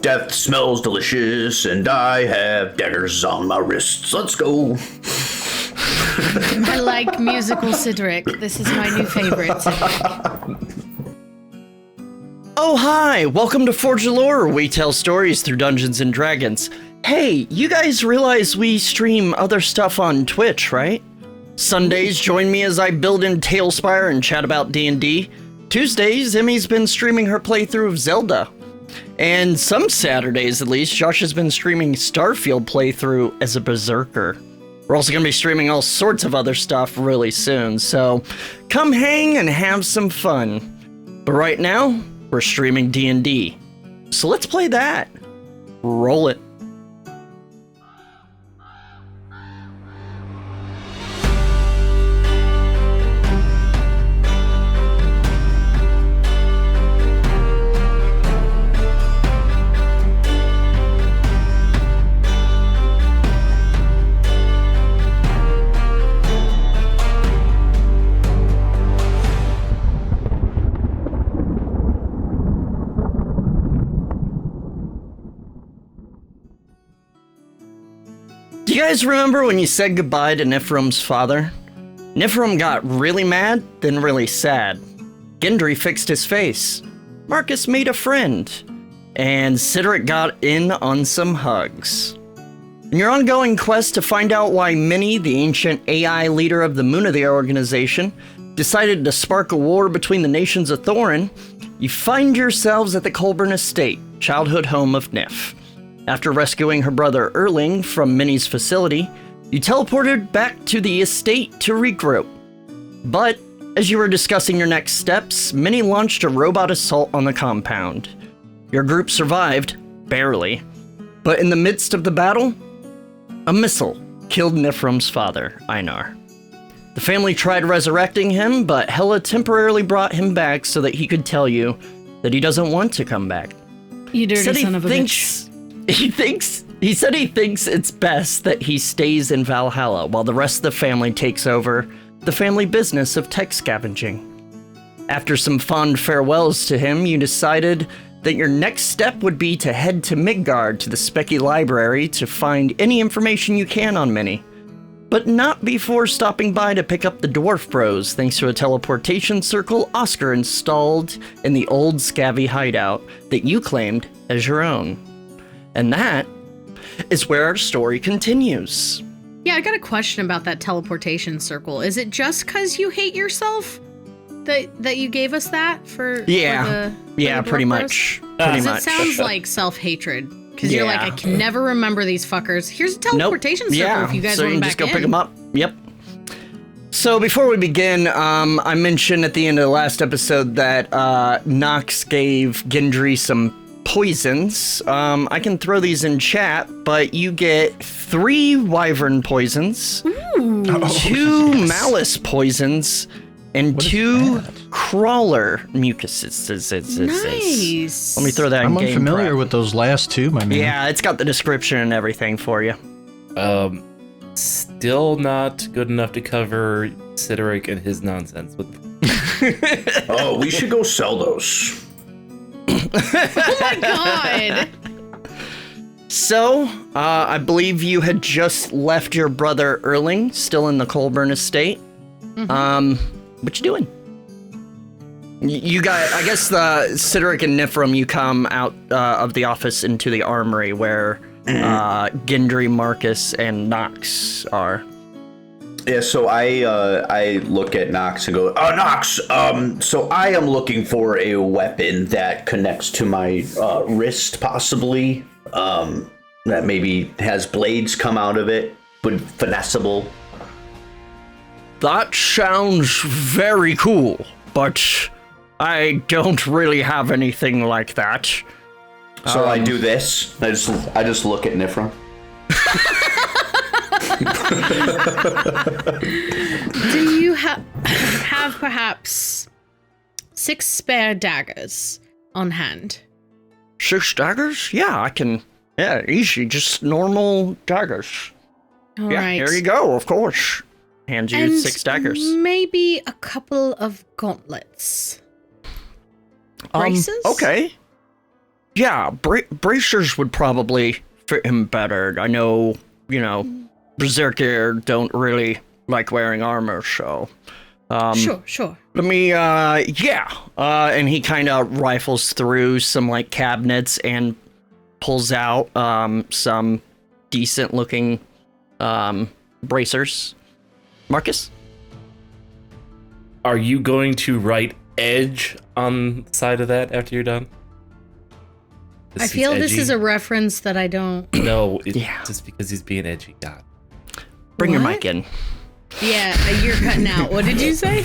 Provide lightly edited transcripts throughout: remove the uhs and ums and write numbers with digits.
Death smells delicious, and I have daggers on my wrists. Let's go. I like musical Cydorik. This is my new favorite. Oh, hi! Welcome to Forge the Lore, where we tell stories through Dungeons and Dragons. Hey, you guys realize we stream other stuff on Twitch, right? Sundays, join me as I build in Talespire and chat about D&D. Tuesdays, Emmy's been streaming her playthrough of Zelda. And some Saturdays, at least, Josh has been streaming Starfield playthrough as a berserker. We're also going to be streaming all sorts of other stuff really soon, so come hang and have some fun. But right now, we're streaming D&D. So let's play that. Roll it. Do you guys remember when you said goodbye to Niphirim's father? Niphirim got really mad, then really sad. Gendry fixed his face. Marcus made a friend. And Cydorik got in on some hugs. In your ongoing quest to find out why Minnie, the ancient AI leader of the Munithir organization, decided to spark a war between the nations of Thorin, you find yourselves at the Colburn estate, childhood home of Niph. After rescuing her brother Erling from Minnie's facility, you teleported back to the estate to regroup. But, as you were discussing your next steps, Minnie launched a robot assault on the compound. Your group survived, barely. But in the midst of the battle, a missile killed Niphirim's father, Einar. The family tried resurrecting him, but Hela temporarily brought him back so that he could tell you that he doesn't want to come back. You dirty son of a bitch. He said he thinks it's best that he stays in Valhalla while the rest of the family takes over the family business of tech scavenging. After some fond farewells to him, you decided that your next step would be to head to Midgard to the Specky Library to find any information you can on Minnie. But not before stopping by to pick up the Dwarf Bros thanks to a teleportation circle Oscar installed in the old Scavvy hideout that you claimed as your own. And that is where our story continues. Yeah, I got a question about that teleportation circle. Is it just because you hate yourself that you gave us that for Yeah, pretty much. It sounds like self-hatred. Because you're like, I can never remember these fuckers. Here's a teleportation circle if you guys want to back just go in. pick them up. Yep. So before we begin, I mentioned at the end of the last episode that Nox gave Gendry some poisons. I can throw these in chat, but you get 3 wyvern poisons, 2 malice poisons, and 2 crawler mucuses. Nice. Let me throw that in game. I'm unfamiliar with those last 2, my man. Yeah, it's got the description and everything for you. Still not good enough to cover Cydorik and his nonsense. Oh, we should go sell those. Oh my god! So, I believe you had just left your brother Erling, still in the Colburn estate. Mm-hmm. What you doing? You got, I guess, Cydorik and Niphirim, you come out of the office into the armory where Gendry, Marcus, and Nox are. Yeah, so I look at Nox and go, Nox, so I am looking for a weapon that connects to my wrist, possibly, that maybe has blades come out of it, but finessable. That sounds very cool, but I don't really have anything like that. So I do this. I just look at Niphirim. Do you have perhaps 6 spare daggers on hand? 6 daggers? Yeah, I can. Yeah, easy. Just normal daggers. All yeah, right. Here you go, of course. Hands you And 6 daggers. Maybe a couple of gauntlets. Braces? Okay. Yeah, bracers would probably fit him better. I know, Berserker don't really like wearing armor, so... Sure. Let me, and he kind of rifles through some, like, cabinets and pulls out, some decent-looking, bracers. Marcus? Are you going to write edge on the side of that after you're done? I feel this is a reference that I don't... No, it's just because he's being edgy. God. Bring your mic in. Yeah, you're cutting out. What did you say?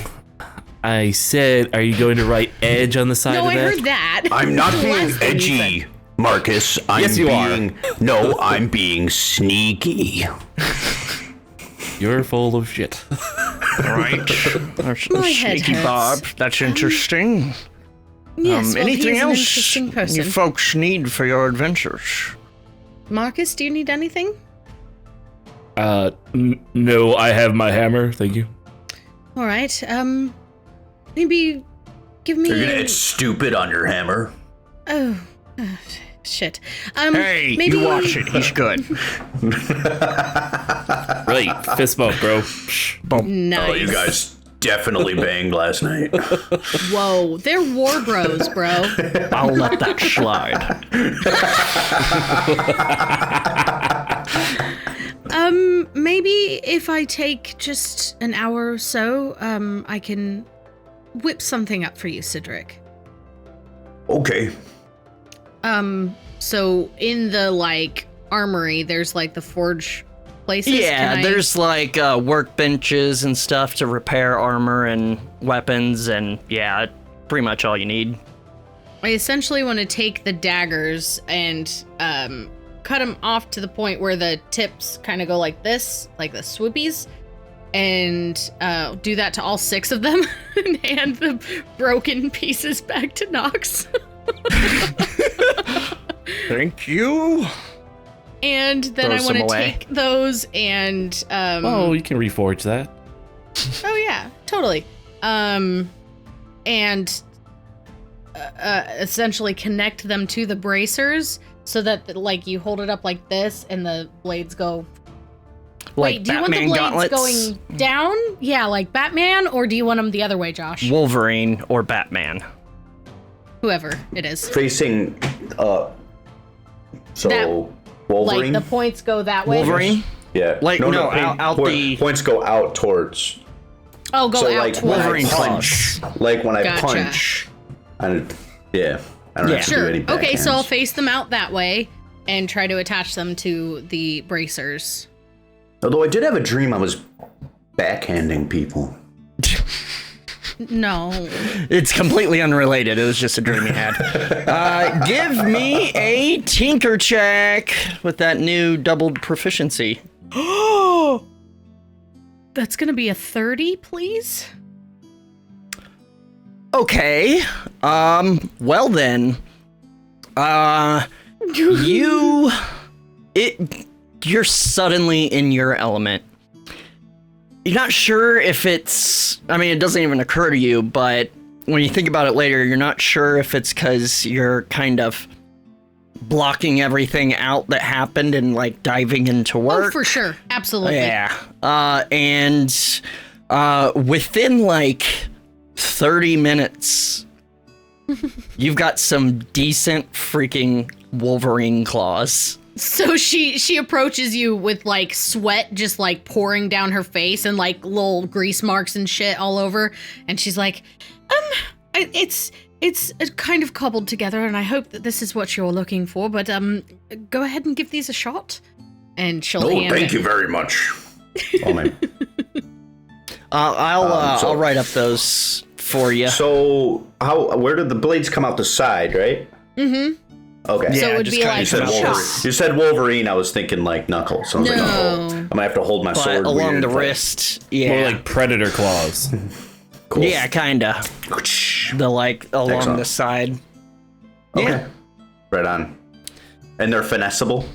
I said, are you going to write edge on the side of that? No, I heard that. I'm not being edgy, Marcus. Yes, you are. No, I'm being sneaky. You're full of shit. Right. That's My head Sneaky hurts. Bob. That's interesting. Yes, well, anything he's an else interesting person. you folks need for your adventures? Marcus, do you need anything? No, I have my hammer. Thank you. All right. Maybe give me. You're gonna hit stupid on your hammer. Oh, shit. Hey, maybe... you watch it. He's good. Right, fist bump, bro. Nice. Oh, you guys definitely banged last night. Whoa, they're war bros, bro. I'll let that slide. Maybe if I take just an hour or so, I can whip something up for you, Cydorik. Okay. So in the, like, armory, there's, like, the forge places? Yeah, there's, like, workbenches and stuff to repair armor and weapons, and, yeah, pretty much all you need. I essentially want to take the daggers and, cut them off to the point where the tips kind of go like this, like the swoopies, and do that to all 6 of them and hand the broken pieces back to Nox. Thank you. And then Throw I want some to away. take those and Oh, you can reforge that. oh yeah, totally. And essentially connect them to the bracers so that, like, you hold it up like this and the blades go. Like Wait, do you want Batman the blades gauntlets? going down? Yeah, like Batman, or do you want them the other way, Josh? Wolverine or Batman. Whoever it is. Facing up. So, That- Wolverine? Like the points go that way. Wolverine? Yeah. Like, no, out the... Points go out towards. Oh, go So, out like, towards. Wolverine punch. Like, when I Gotcha. punch. I don't have to do Sure. any Okay, so I'll backhands. face them out that way and try to attach them to the bracers. Although I did have a dream I was backhanding people. No. It's completely unrelated. It was just a dream you had. Give me a tinker check with that new doubled proficiency. That's gonna be a 30, please? Okay. Well then. You're suddenly in your element. You're not sure if it's... I mean, it doesn't even occur to you, but when you think about it later, you're not sure if it's because you're kind of blocking everything out that happened and, like, diving into work. Oh, for sure. Absolutely. Yeah. And within, like, 30 minutes, you've got some decent freaking Wolverine claws. So she approaches you with, like, sweat just, like, pouring down her face and, like, little grease marks and shit all over. And she's like, it's kind of cobbled together, and I hope that this is what you're looking for, but, go ahead and give these a shot. And she'll hand Thank it. you very much. Oh, man. I'll write up those for you. So, where did the blades come out the side, right? Mm-hmm. Okay. So Yeah, it would just be kinda like You said, come out shot. Wolverine. You said Wolverine, I was thinking like Knuckles. So I was like, No. I'm gonna have to hold my But sword along weird, the like- wrist, More yeah. like predator claws. Cool. Yeah, kinda. The, like, along Excellent. the side. Okay. Yeah. Right on. And they're finessable?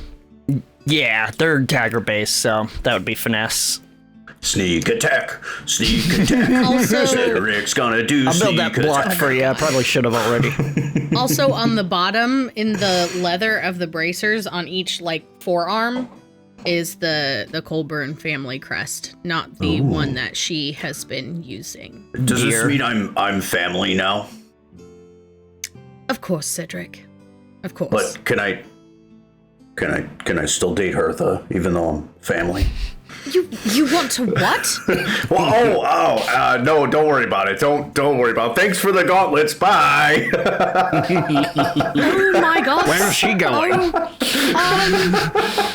Yeah, they're dagger based, so that would be finesse. Sneak attack. Sneak attack. Also, Cydorik's gonna do I'll build sneak that block attack. for you. I probably should have already. also on the bottom in the leather of the bracers on each like forearm is the Colburn family crest, not the one that she has been using. Does this Dear. mean I'm family now? Of course, Cydorik. Of course. But can I still date Hertha even though I'm family? You want to what? Well, no, don't worry about it. Don't worry about it. Thanks for the gauntlets. Bye. Oh my gosh. Where's she going?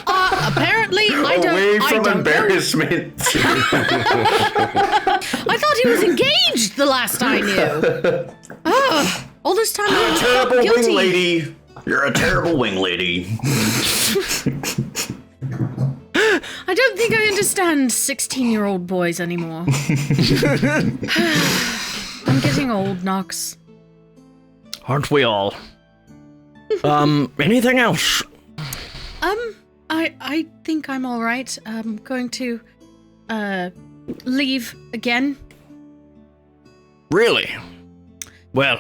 Apparently, I Away don't from know. embarrassment. I thought he was engaged the last I knew. All this time I was Terrible guilty. wing lady. You're a terrible wing lady. I don't think I understand 16-year-old boys anymore. I'm getting old, Nox. Aren't we all? Anything else? I think I'm all right. I'm going to leave again. Really? Well,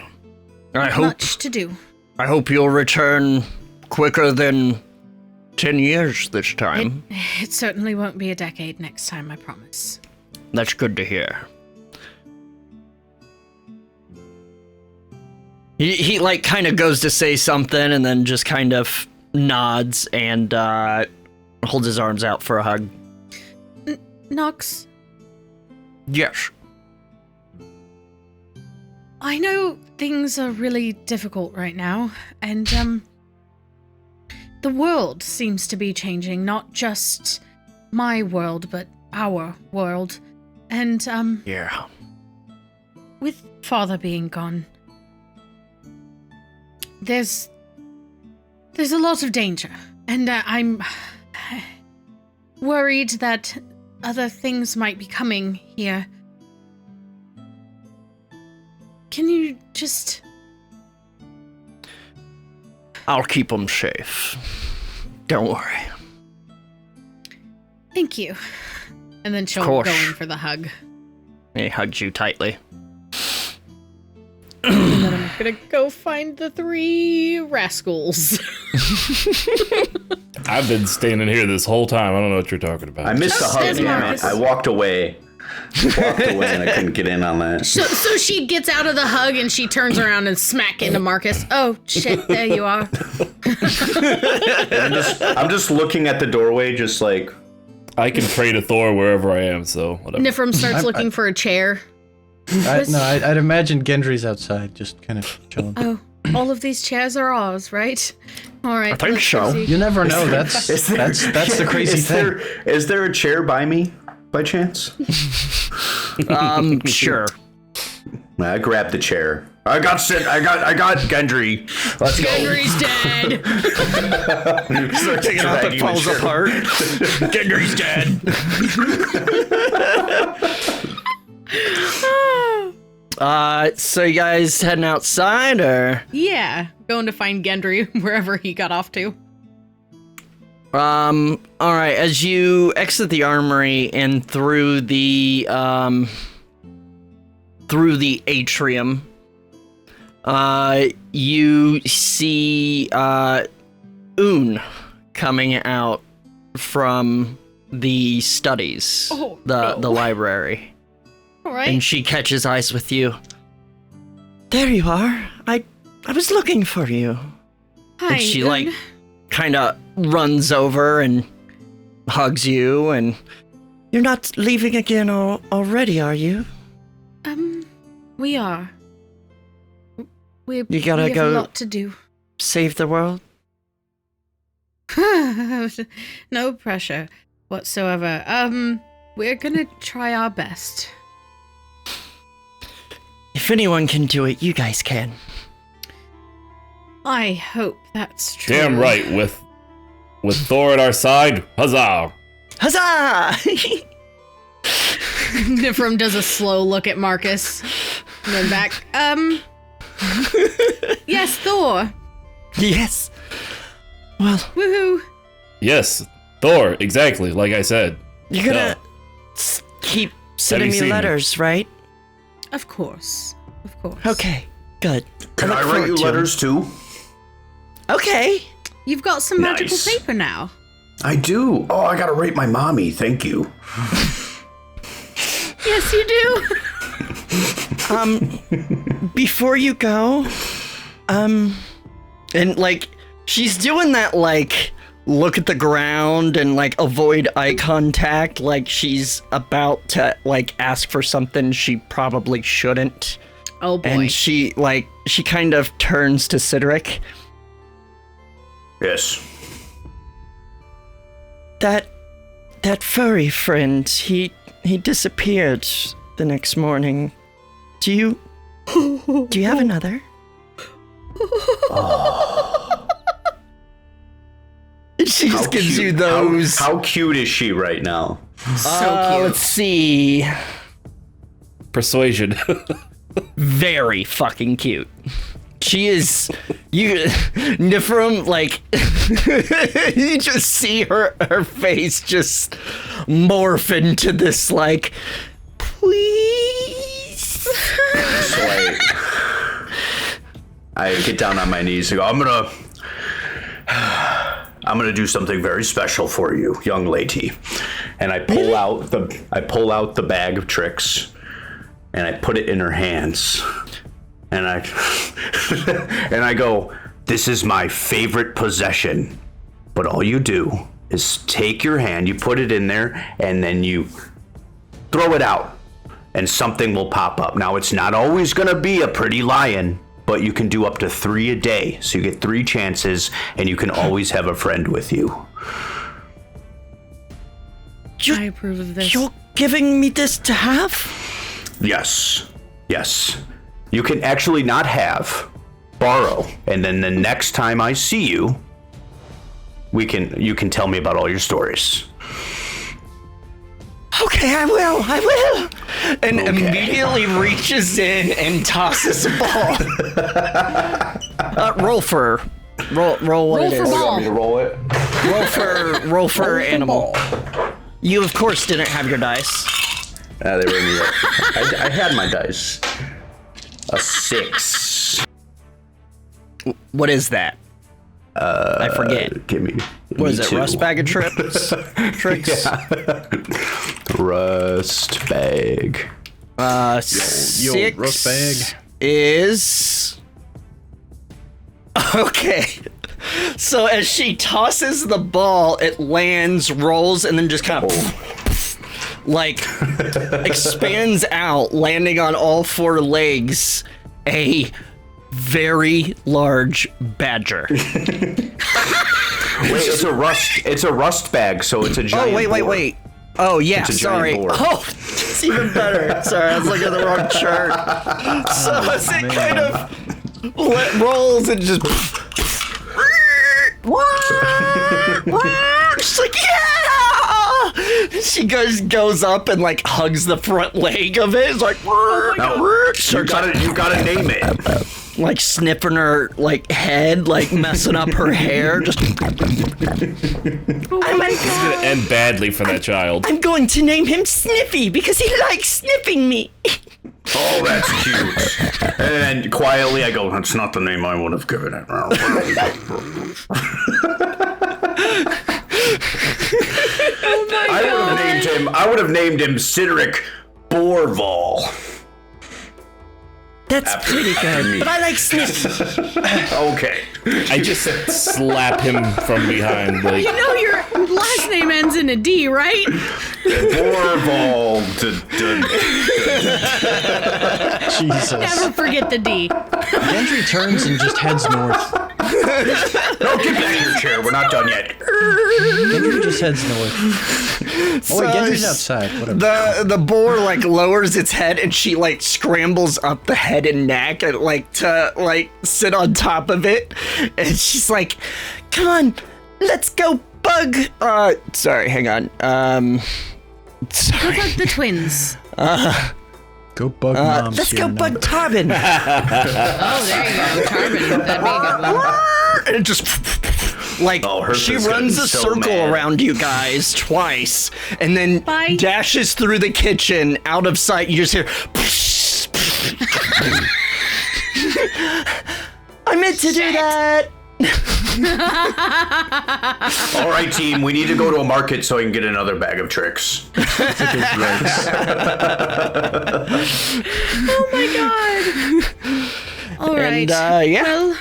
I Much to do. hope you'll return quicker than 10 years this time. It certainly won't be a decade next time, I promise. That's good to hear. He like kind of goes to say something and then just kind of nods and holds his arms out for a hug. Nox, Yes. I know things are really difficult right now, and the world seems to be changing, not just my world, but our world. And Yeah. with Father being gone, there's a lot of danger, and I'm worried that other things might be coming here. Can you just... I'll keep them safe. Don't worry. Thank you. And then she'll course. go in for the hug. He hugs you tightly. And then I'm gonna go find the 3 rascals. I've been standing here this whole time. I don't know what you're talking about. I missed the hug. Says Damn it. Marcus. I walked away. And I couldn't get in on that. So she gets out of the hug and she turns around and smack into Marcus. Oh shit, there you are. I'm just looking at the doorway, just like, I can pray to Thor wherever I am, so whatever. Niphirim starts looking for a chair. I'd imagine Gendry's outside, just kind of chilling. Oh, all of these chairs are ours, right? All right. I think let's so. proceed. You never know. That's the crazy thing. Is there a chair by me, by chance? Sure. I grabbed the chair. I got Gendry. Let's go. Gendry's dead. Start Take it out that dragging the falls chair. apart. Gendry's dead. So you guys heading outside, or? Yeah, going to find Gendry wherever he got off to. Alright, as you exit the armory and through the atrium, you see, Un coming out from the studies, Oh, the no. library. All right. And she catches eyes with you. There you are. I was looking for you. Hi. And she like kind of runs over and hugs you, and you're not leaving again already, are you? We are. We gotta have go- a lot to do. Save the world? No pressure whatsoever. We're gonna try our best. If anyone can do it, you guys can. I hope that's true. Damn right, with Thor at our side, huzzah! Huzzah! Niphirim does a slow look at Marcus. And then back. Yes, Thor. Yes. Well, Woohoo. Yes, Thor, exactly, like I said. you're gonna keep sending me seen me? letters, right? Of course. Okay, good. Can I look write forward you to letters too? it. Okay. You've got some magical Nice. paper now. I do. Oh, I gotta rate my mommy. Thank you. Yes, you do. Before you go, and like, she's doing that, like, look at the ground and, like, avoid eye contact, like she's about to, like, ask for something she probably shouldn't. Oh boy. And she kind of turns to Cydorik. Yes. That furry friend, he disappeared the next morning. Do you have another? She just gives you those. How cute is she right now? So cute. Let's see. Persuasion. Very fucking cute. She is. Niphirim, like, you just see her face just morph into this, like, please. So I get down on my knees and go, I'm gonna do something very special for you, young lady. And I pull out the bag of tricks and I put it in her hands. And I go, this is my favorite possession. But all you do is take your hand, you put it in there, and then you throw it out. And something will pop up. Now, it's not always going to be a pretty lion, but you can do up to 3 a day. So you get 3 chances, and you can always have a friend with you. I approve of this. You're giving me this to have? Yes. You can actually not have, borrow, and then the next time I see you, you can tell me about all your stories. Okay, I will. And Okay. immediately reaches in and tosses a ball. Roll what Roll it for is. ball. Roll it? Roll for animal. You, of course, didn't have your dice. They were in the I had my dice. A 6. What is that? I forget. Give me. What is me it? too. Rust bag of tricks? Tricks? Rust bag. Six rust bag. is okay. So as she tosses the ball, it lands, rolls, and then just kind of like expands out, landing on all 4 legs. A very large badger. Wait, it's a rust bag, so it's a giant. Wait. Oh yeah, It's a sorry. giant boar. Oh, it's even better. Sorry, I was looking at the wrong chart. So as it kind of rolls and just she's like, yeah! She goes up and like hugs the front leg of it. It's like, You gotta name it. like sniffing her like head, like messing up her hair. Just It's gonna end badly for that child. I'm going to name him Sniffy because he likes sniffing me. Oh, that's cute. And then quietly I go, that's not the name I would have given it. I would have named him Cydorik Borval. That's pretty good, but I like Sniffy. Okay. I just slap him from behind. Like, You know your last name ends in a D, right? Borval. Jesus. Never forget the D. Gendry turns and just heads north. No, get back in your chair. We're not done yet. Gendry just heads north. Oh wait, Gendry's outside. Whatever. The boar like lowers its head and she like scrambles up the head and neck and like to like sit on top of it, and she's like, "Come on, let's go bug." Sorry, hang on. Sorry. Look like the twins. Go bug moms. Let's go bug Tarbin. Oh, there you go. Tarbin. That'd be a good one. And it just Like, her she is runs getting a so circle mad. around you guys twice, and then Bye. dashes through the kitchen, out of sight. You just hear... I meant to do that! All right, team, we need to go to a market so I can get another bag of tricks. Oh my god. All right. And, yeah. Well,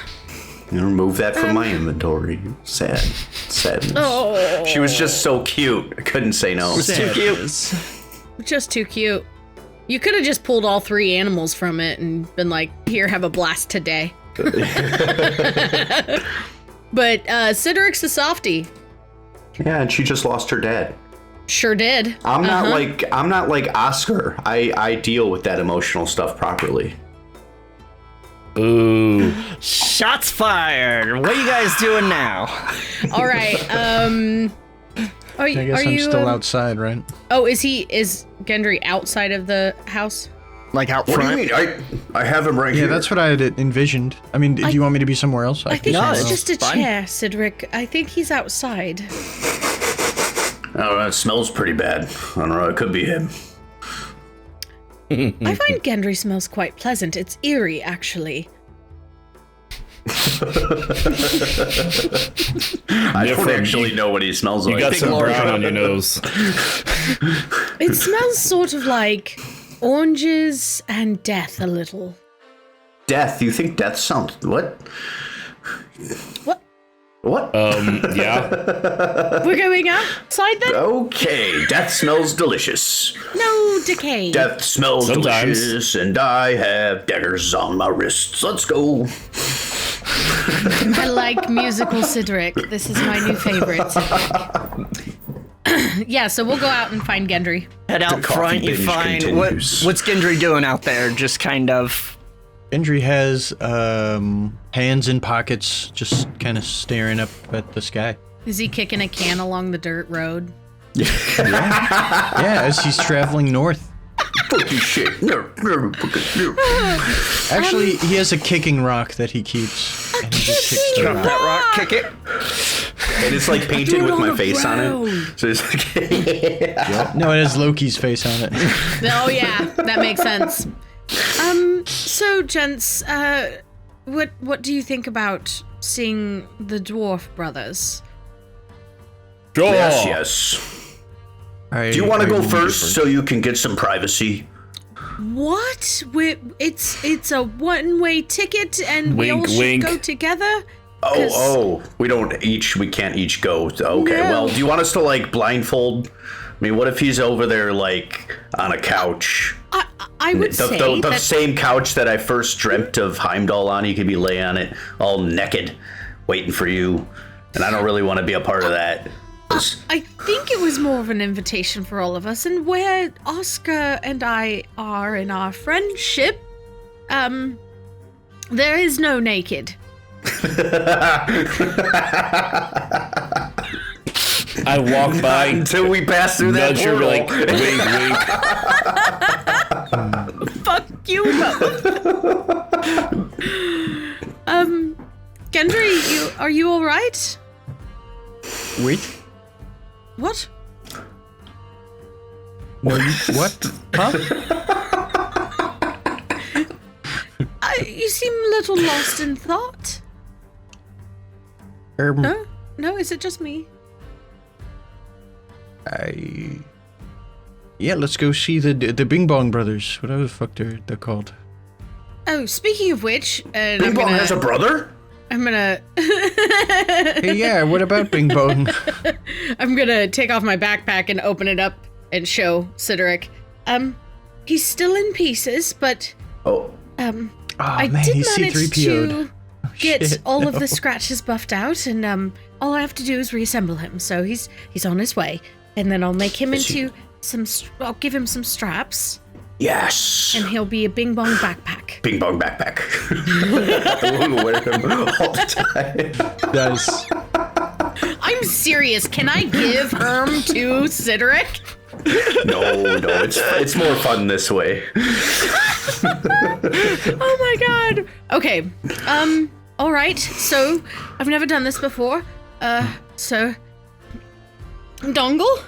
Remove that from my inventory. Sad. Sadness. oh, She was just so cute. I couldn't say no. It's too cute. just too cute. You could have just pulled all 3 animals from it and been like, here, have a blast today. But Cydorik the softie. Yeah, and she just lost her dad. Sure did. I'm not like Oscar. I deal with that emotional stuff properly. Ooh. Shots fired. What are you guys doing now? All right. Are I guess I'm you still outside, right? Oh, is Gendry outside of the house? Like out What front? do you mean? I have him right Yeah, here. that's what I had envisioned. I mean, do you want me to be somewhere else? I think No, it's it's just a fine. chair, Cydorik. I think he's outside. Oh, it smells pretty bad. I don't know. It could be him. I find Gendry smells quite pleasant. It's eerie, actually. I don't Niphirim, actually know what he smells You like. got some Lord. brown on your nose. It smells sort of like oranges and death a little. Death. You think death sounds what? What? What? Yeah. We're going outside then? Okay, death smells delicious. No decay. Death smells Sometimes. delicious, and I have daggers on my wrists. Let's go. I like musical Cydorik. This is my new favorite. Yeah, so we'll go out and find Gendry. Head out coffee front, you binge find... continues. What's Gendry doing out there? Just kind of... Gendry has hands in pockets, just kind of staring up at the sky. Is he kicking a can along the dirt road? Yeah, as he's traveling north. Fuck you shit. No. Actually, he has a kicking rock that he keeps, and he just kicks the Drop rock. that rock, kick it. And it's like painted with my face on it. ground. So it's like No, it has Loki's face on it. Oh yeah, that makes sense. So gents, what do you think about seeing the dwarf brothers? Sure. yes. Do you want to go first so you can get some privacy? What? It's a one-way ticket and we all Wink, should wink. go together? Oh, we can't each go. Okay, No. well, do you want us to like blindfold? I mean, what if he's over there like on a couch? I would say The that same couch that I first dreamt of Heimdall on. He could be laying on it all naked, waiting for you. And I don't really want to be a part of that. I think it was more of an invitation for all of us, and where Oscar and I are in our friendship, there is no naked. I walk by, Until we pass through that nudge her, portal. like, wink, wink. Fuck you both. Gendry, are you all right? Wait. What? What? Huh? You seem a little lost in thought. No, is it just me? Yeah, let's go see the Bing Bong Brothers. Whatever the fuck they're called. Oh, speaking of which, and Bing Bong has a brother? I'm gonna Hey, yeah, what about Bing Bong? I'm gonna take off my backpack and open it up and show Cydorik. He's still in pieces, but Oh, I man, did he's manage C-3PO'd. to get shit, all of no. the scratches buffed out, and all I have to do is reassemble him. So he's on his way, and then I'll make him into I'll give him some straps, yes. and he'll be a Bing Bong backpack. Bing Bong backpack. I will wear him all the time. Nice. I'm serious. Can I give Herm to Cydorik? No, it's more fun this way. Oh my god. Okay. All right. So I've never done this before. So, dongle,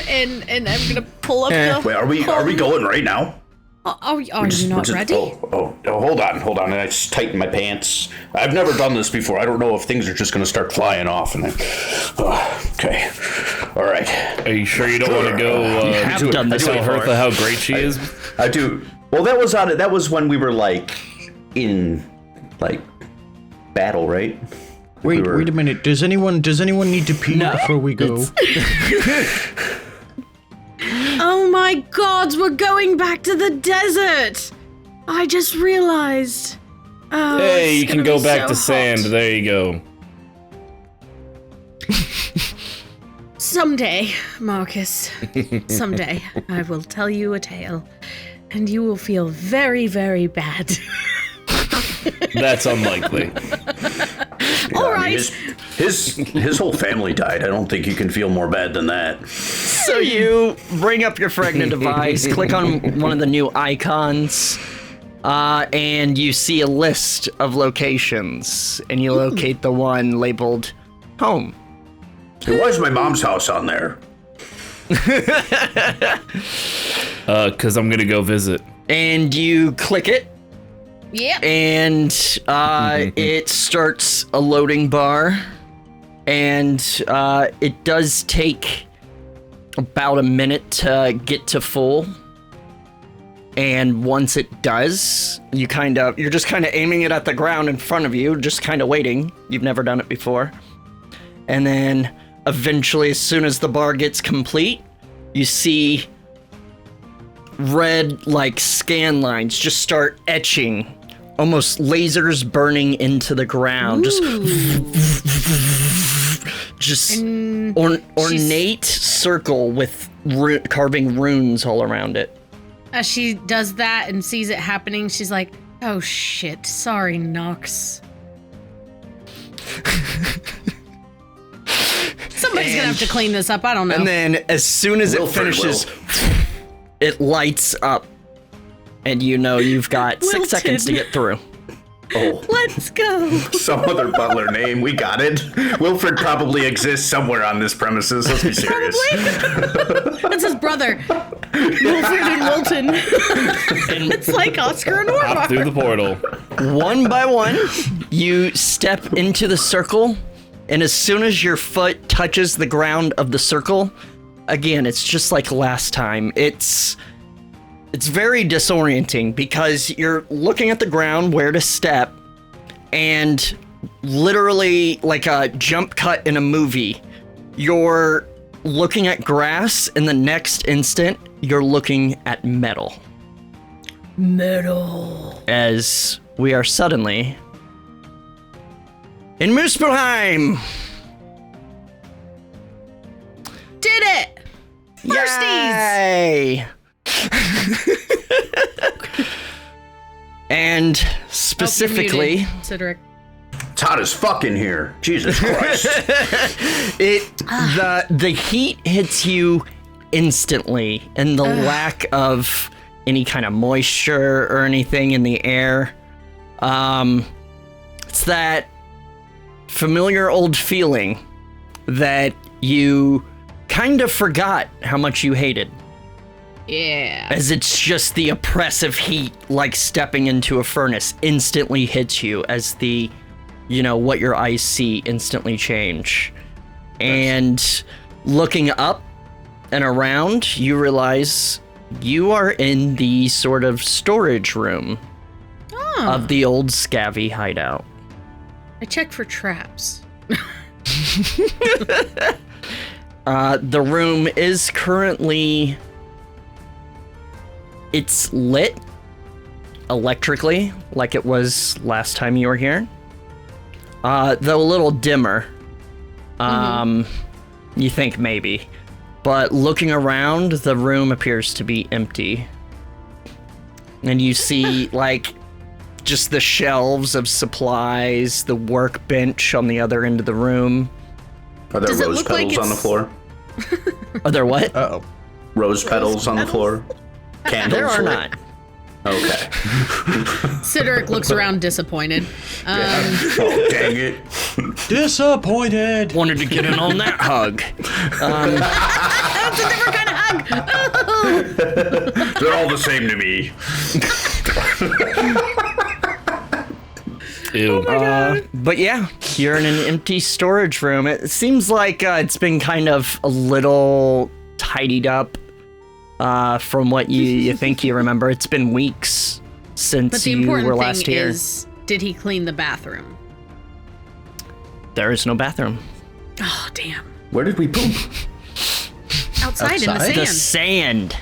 and I'm gonna pull up the. Wait, are we going right now? Are you not ready? Hold on. I just tighten my pants. I've never done this before. I don't know if things are just going to start flying off. Okay. All right. Are you sure you don't want to go done this tell before. Hertha how great she is? I do. Well, that was when we were like in like battle, right? Wait a minute. Does anyone need to pee before we go? Oh my God, we're going back to the desert. I just realized. Oh, Hey, it's you can gonna go be back so to sand. hot. There you go. Someday, Marcus. Someday, I will tell you a tale, and you will feel very, very bad. That's unlikely. All right. His whole family died. I don't think you can feel more bad than that. So you bring up your Fragna device, click on one of the new icons, and you see a list of locations, and you locate the one labeled home. Hey, why is my mom's house on there? Because I'm gonna go visit. And you click it, Yep. and it starts a loading bar, and it does take about a minute to get to full. And once it does, you're just kind of aiming it at the ground in front of you, just kind of waiting. You've never done it before. And then eventually, as soon as the bar gets complete, you see red like scan lines just start etching, almost lasers burning into the ground. Just ornate circle with carving runes all around it. As she does that and sees it happening, she's like, "Oh shit, sorry, Nox." Somebody's gonna have to clean this up. I don't know. And then, as soon as it finishes, it lights up, and you know you've got 6 seconds to get through. Oh, Let's go. some other butler name. We got it. Wilfred probably exists somewhere on this premises. Let's be serious. That's his brother, Wilfred and Wilton. It's like Oscar and Hop Orvar. through the portal. One by one, you step into the circle, and as soon as your foot touches the ground of the circle, again, it's just like last time. It's very disorienting because you're looking at the ground where to step, and literally like a jump cut in a movie, you're looking at grass, and the next instant, you're looking at metal. Metal. As we are suddenly in Muspelheim! Did it! Firsties! Yay! And specifically, Cydorik. It's hot as fuck in here. Jesus Christ. the heat hits you instantly, and the lack of any kind of moisture or anything in the air. It's that familiar old feeling that you kind of forgot how much you hated. Yeah. As it's just the oppressive heat, like stepping into a furnace, instantly hits you as the, what your eyes see instantly change. And looking up and around, you realize you are in the sort of storage room of the old scabby hideout. I check for traps. The room is currently... It's lit electrically, like it was last time you were here. Though a little dimmer. You think maybe. But looking around, the room appears to be empty. And you see, just the shelves of supplies, the workbench on the other end of the room. Are there Does it rose look like petals on the it's- floor? Are there what? Uh-oh. Rose petals on the floor? Candles? There are lit? not. Okay. Cydorik looks around disappointed. Oh, dang it. Disappointed. Wanted to get in on that hug. That's a different kind of hug. They're all the same to me. Ew. But yeah, you're in an empty storage room. It seems like it's been kind of a little tidied up from what you think you remember. It's been weeks since But the you important were last thing here. is, did he clean the bathroom? There is no bathroom. Oh, damn. Where did we poop? Outside in the Outside? sand. The sand.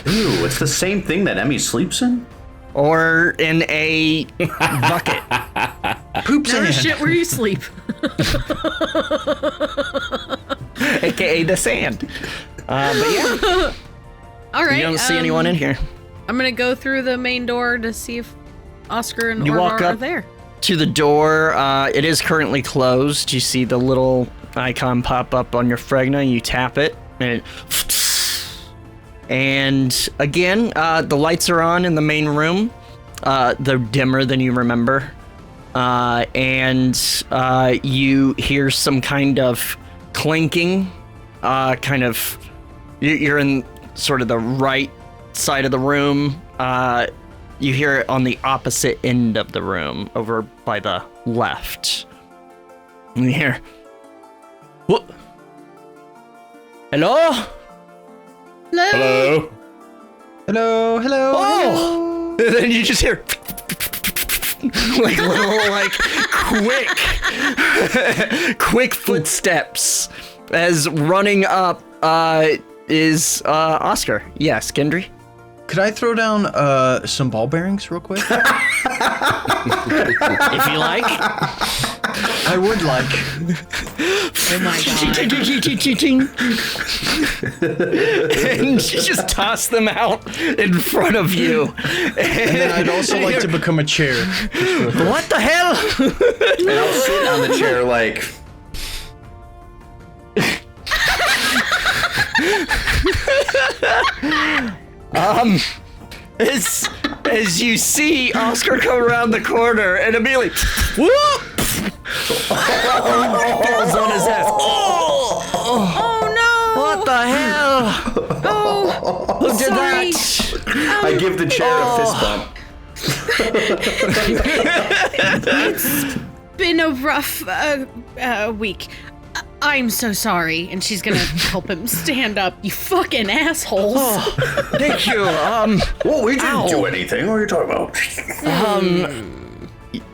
Ew, it's the same thing that Emmy sleeps in? Or in a bucket. Poop No sand. shit where you sleep. AKA the sand. But yeah, All right. you don't see anyone in here. I'm gonna go through the main door to see if Oscar and You Orvar walk are up. there. To the door, it is currently closed. You see the little icon pop up on your Fregna. You tap it, and again, the lights are on in the main room. They're dimmer than you remember, and you hear some kind of clinking. You're in sort of the right side of the room. You hear it on the opposite end of the room, over by the left. And you hear, what? Hello? Hello. Hello, hello. Oh! And then you just hear, like little, like quick footsteps as running up is Oscar. Yes, Gendry? Could I throw down some ball bearings real quick? If you like. I would like. Oh my god. And you just toss them out in front of you. And then I'd also like to become a chair. What the hell? And I'll sit on the chair like... As you see Oscar come around the corner and immediately whoop, falls on his ass. Oh no! What the hell? Oh, Who did sorry. that? I give the chair a fist bump. Been a rough week. I'm so sorry. And she's gonna help him stand up. You fucking assholes. Thank you. Well, we didn't Ow. do anything. What are you talking about?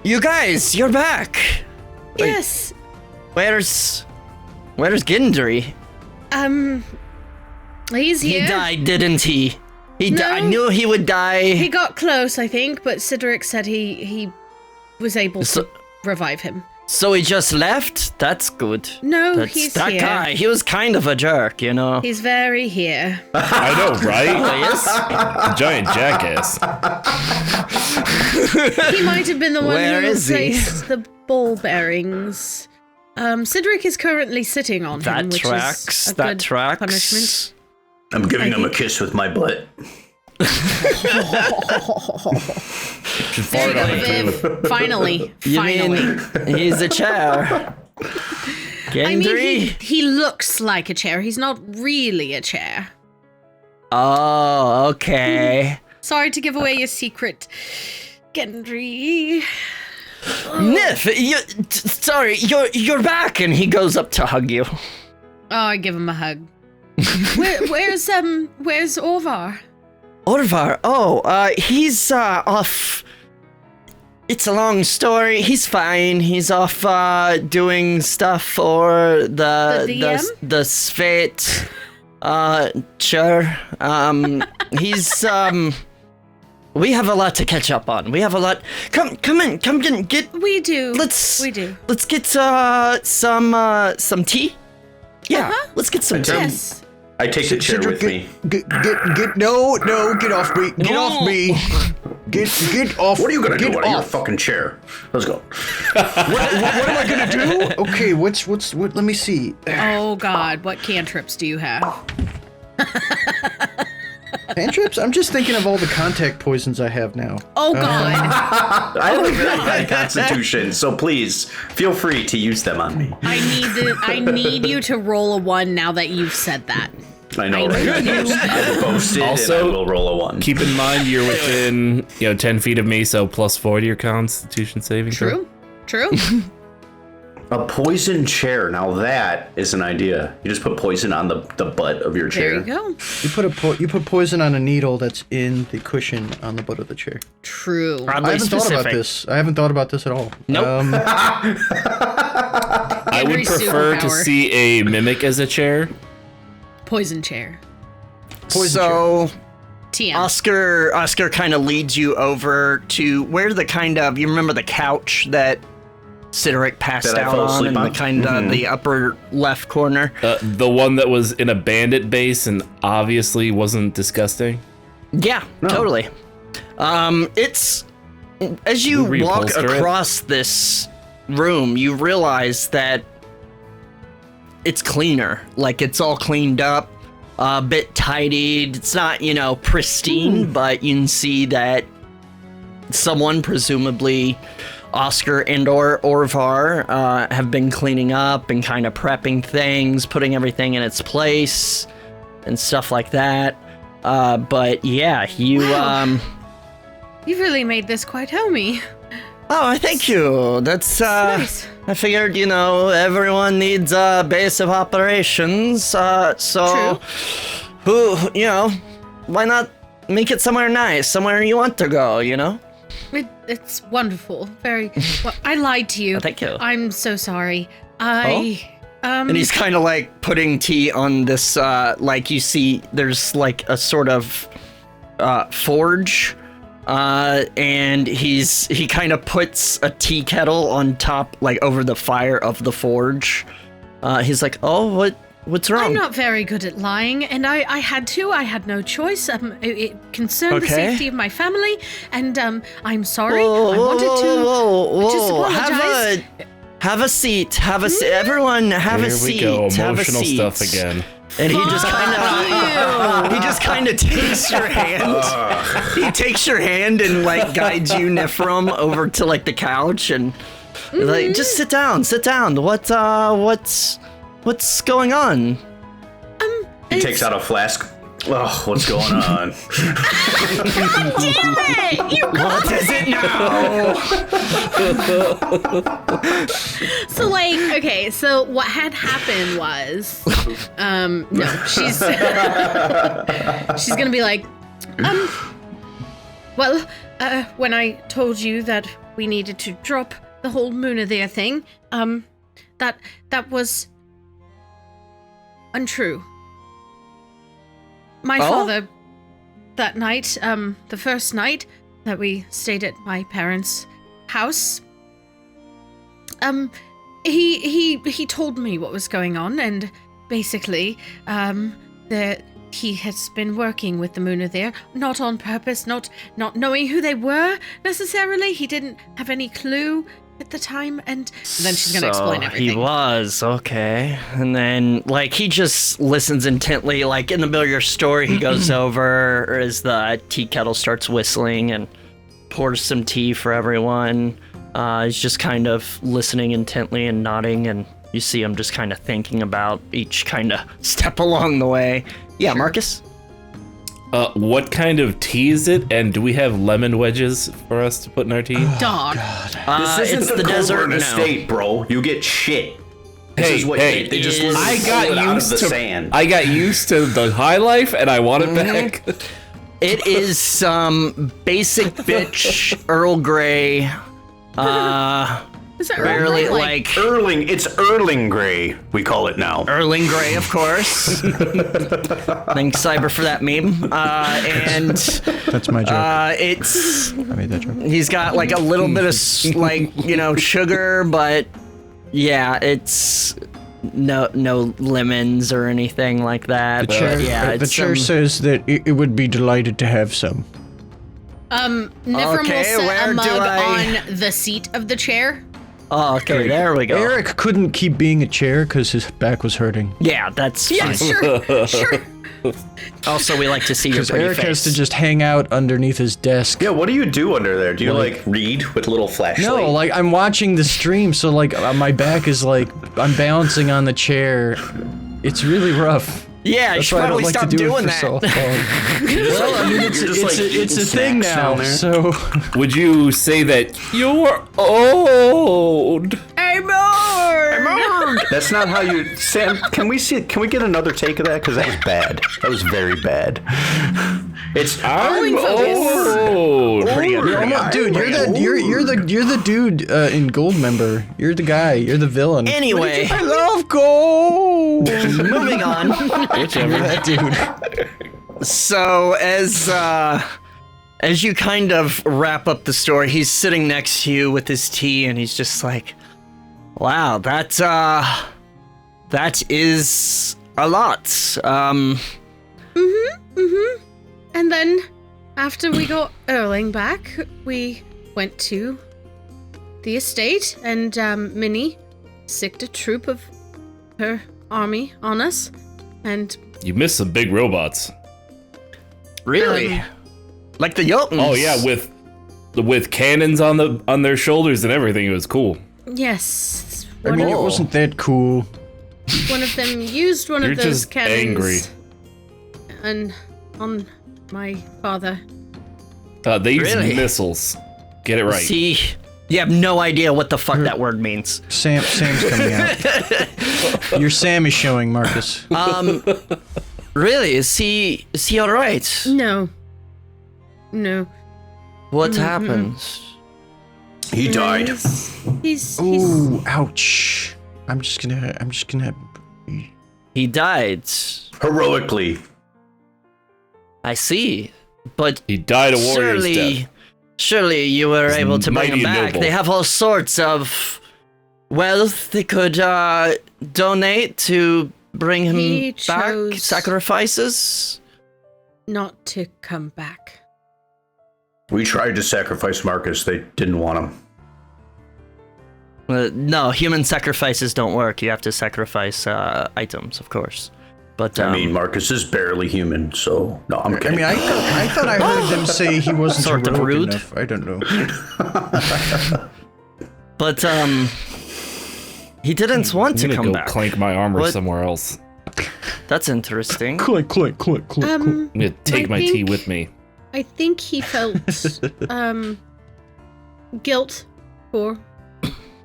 You guys, you're back. Yes. Where's Gendry? He's He here. died, didn't he? No. I knew he would die. He got close, I think, but Cydorik said he was able So- to revive him. So he just left? That's good. No, he's that here. guy. He was kind of a jerk, you know. He's very here. I know, right? Yes. Giant jackass. He might have been the one Where who is he? replaced the ball bearings. Cydorik is currently sitting on him, That which tracks. is a That good tracks. punishment. I'm giving him a kiss with my butt. There you go, Viv. Finally. You Finally. mean he's a chair? Gendry? I mean, he looks like a chair. He's not really a chair. Oh, okay. Sorry to give away your secret, Gendry. Niph, sorry, you're back, and he goes up to hug you. Oh, I give him a hug. Where's Orvar? ORVAR, he's off. It's a long story. He's fine. He's off doing stuff for The DM? the Svet. Sure. He's we have a lot to catch up on. We have a lot. Come in. Come get. We do. Let's get some tea. Yeah, Uh-huh. let's get some tea. Yes. I take the chair with me. No, get off me. Get off me. Get off. What are you gonna do get out of your off. fucking chair? Let's go. What am I gonna do? Okay, what? Let me see. Oh God, what cantrips do you have? Cantrips? I'm just thinking of all the contact poisons I have now. Oh God! I have a very high constitution, so please feel free to use them on me. I need you to roll a 1 now that you've said that. I know, right? I boasted, Also, and I will roll a 1. Keep in mind you're within 10 feet of me, so +4 to your Constitution saving throw. True. A poison chair. Now that is an idea. You just put poison on the butt of your chair. There you go. You put poison on a needle that's in the cushion on the butt of the chair. True. Oddly I haven't thought about specific. this. I haven't thought about this at all. Nope. I would Henry's prefer to superpower. see a mimic as a chair. Poison chair. So TM. Oscar kind of leads you over to where you remember the couch that Cydorik passed That I out fell on asleep in the on? kind of the upper left corner. The one that was in a bandit base and obviously wasn't disgusting. Yeah, totally. It's as you Did we walk reupholster it? across this room, you realize that it's cleaner. Like it's all cleaned up, a bit tidied. It's not, pristine, but you can see that someone, presumably Oscar and or ORVAR, have been cleaning up and kind of prepping things, putting everything in its place and stuff like that. But yeah, Wow. You've really made this quite homey. Oh, thank you. That's Nice. I figured, everyone needs a base of operations. So who, why not make it somewhere nice, somewhere you want to go, It's wonderful. Very. Well, I lied to you. Oh, thank you. I'm so sorry. And he's kind of like putting tea on this, like you see, there's like a sort of forge, and he kind of puts a tea kettle on top, like over the fire of the forge. He's like, oh, what's wrong? I'm not very good at lying, and I had to. I had no choice. It concerned the Okay. safety of my family, and I'm sorry. Whoa, I wanted to whoa. just apologize. Have a seat. Have a seat. Everyone, have a Here seat. we go, Have a emotional seat. stuff again. And he just kind of takes your hand. He takes your hand and like guides you, Niphirim, over to like the couch and like just sit down. What's going on? He takes out a flask. Oh, what's going on? Damn it! You What is it now? So okay, so what had happened was, no, she's gonna be like, well, when I told you that we needed to drop the whole Munithir thing, that was untrue. My father, that night, the first night that we stayed at my parents' house, he told me what was going on, and basically, that he has been working with the Munithir, not on purpose, not knowing who they were necessarily. He didn't have any clue at the time, and then she's gonna explain everything. He was, okay. And then, like, he just listens intently. Like, in the middle of your story, he goes over as the tea kettle starts whistling and pours some tea for everyone. He's just kind of listening intently and nodding, and you see him just kind of thinking about each kind of step along the way. Yeah, Marcus? What kind of tea is it? And do we have lemon wedges for us to put in our tea? Dog. This isn't it's the the desert. Colburn No. estate, bro. You get shit. This Hey, is what hey, they just is- literally I got pulled it out of used the to sand. I got used to the high life, and I want it back. It is some basic bitch Earl Grey. Is it Barely early? like It's Erling Grey, we call it now. Erling Grey, of course. Thanks, Cyber, for that meme. And That's my joke. it's I made that joke. he's got like a little bit of sugar, but yeah, it's no lemons or anything like that. The chair, But yeah, the it's chair says that it would be delighted to have some. Niphirim Okay, will set where a do mug I- on the seat of the chair. Oh, okay, there we go. Eric couldn't keep being a chair because his back was hurting. Yeah, that's Yeah, fine. sure. Also, we like to see your Because pretty Eric face. has to just hang out underneath his desk. Yeah, what do you do under there? Do you like read with a little flashlight? No, like I'm watching the stream, so like my back is like I'm balancing on the chair. It's really rough. Yeah, you That's should why I probably don't like stop to do doing it for that. so long. Well, I mean, it's a thing now. So Would you say that you're old? That's not how you. Sam, can we get another take of that? Because that was bad. That was very bad. It's I'm old. dude, you're the dude in Goldmember. You're the guy. You're the villain. Anyway, I love gold. moving on. You're that dude. So as you kind of wrap up the story, he's sitting next to you with his tea, and he's just like, "Wow, that is a lot." And then, after we got Erling back, we went to the estate, and Minnie sicked a troop of her army on us, and You missed some big robots. Really? Like the Jotunns? Oh yeah, with cannons on their shoulders and everything. It was cool. yes, I mean, it wasn't that cool. one of them used one You're of those just cannons angry. and on my father. They use Really? missiles. Get it right. See, you have no idea what the fuck that word means. Sam's coming out. Your Sam is showing, Marcus. Really? Is he all right? No. What happened? he died. He's Ooh, ouch. I'm just gonna. He died. Heroically. I see. But He died a warrior's death. surely you were able to bring him mighty back. noble. They have all sorts of wealth they could donate to bring him He back. chose- Sacrifices. not to come back. We tried to sacrifice Marcus. They didn't want him. No, human sacrifices don't work. You have to sacrifice items, of course. But I mean, Marcus is barely human, so no, I'm I kidding. mean, I thought I heard them say he wasn't Sort of heroic rude. enough. I don't know. But he didn't want to I'm gonna come go back. clank my armor What? somewhere else. That's interesting. Clink, clink, clink, clink. I'm gonna take I my tea think- with me. I think he felt guilt for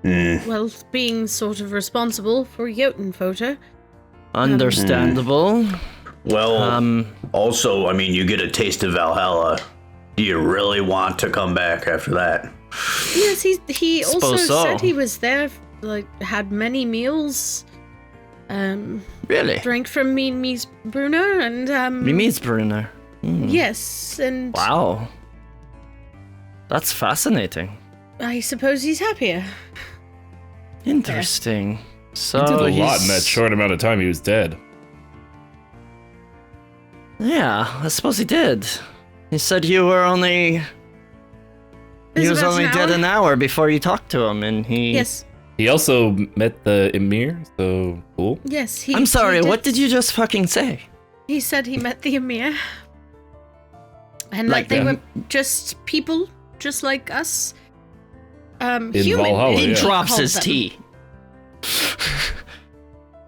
well being sort of responsible for Jotun photo. Understandable. Well, also, I mean, you get a taste of Valhalla. Do you really want to come back after that? Yes, he also Suppose so. said he was there, like had many meals. Really? Drank from Mimi's Bruno and Mimi's Brunner. yes, and Wow. That's fascinating. I suppose he's happier. Interesting. So He did a lot in he's- that short amount of time he was dead. Yeah, I suppose he did. He said you were only. It He was about only an dead hour. an hour before you talked to him, and he. Yes, He also met the Emir, so cool. yes. He. I'm sorry. he What did you just fucking say? He said he met the Emir, and Like that they them? were just people, just like us. In Human. Valhalla, He yeah. drops called his them. tea.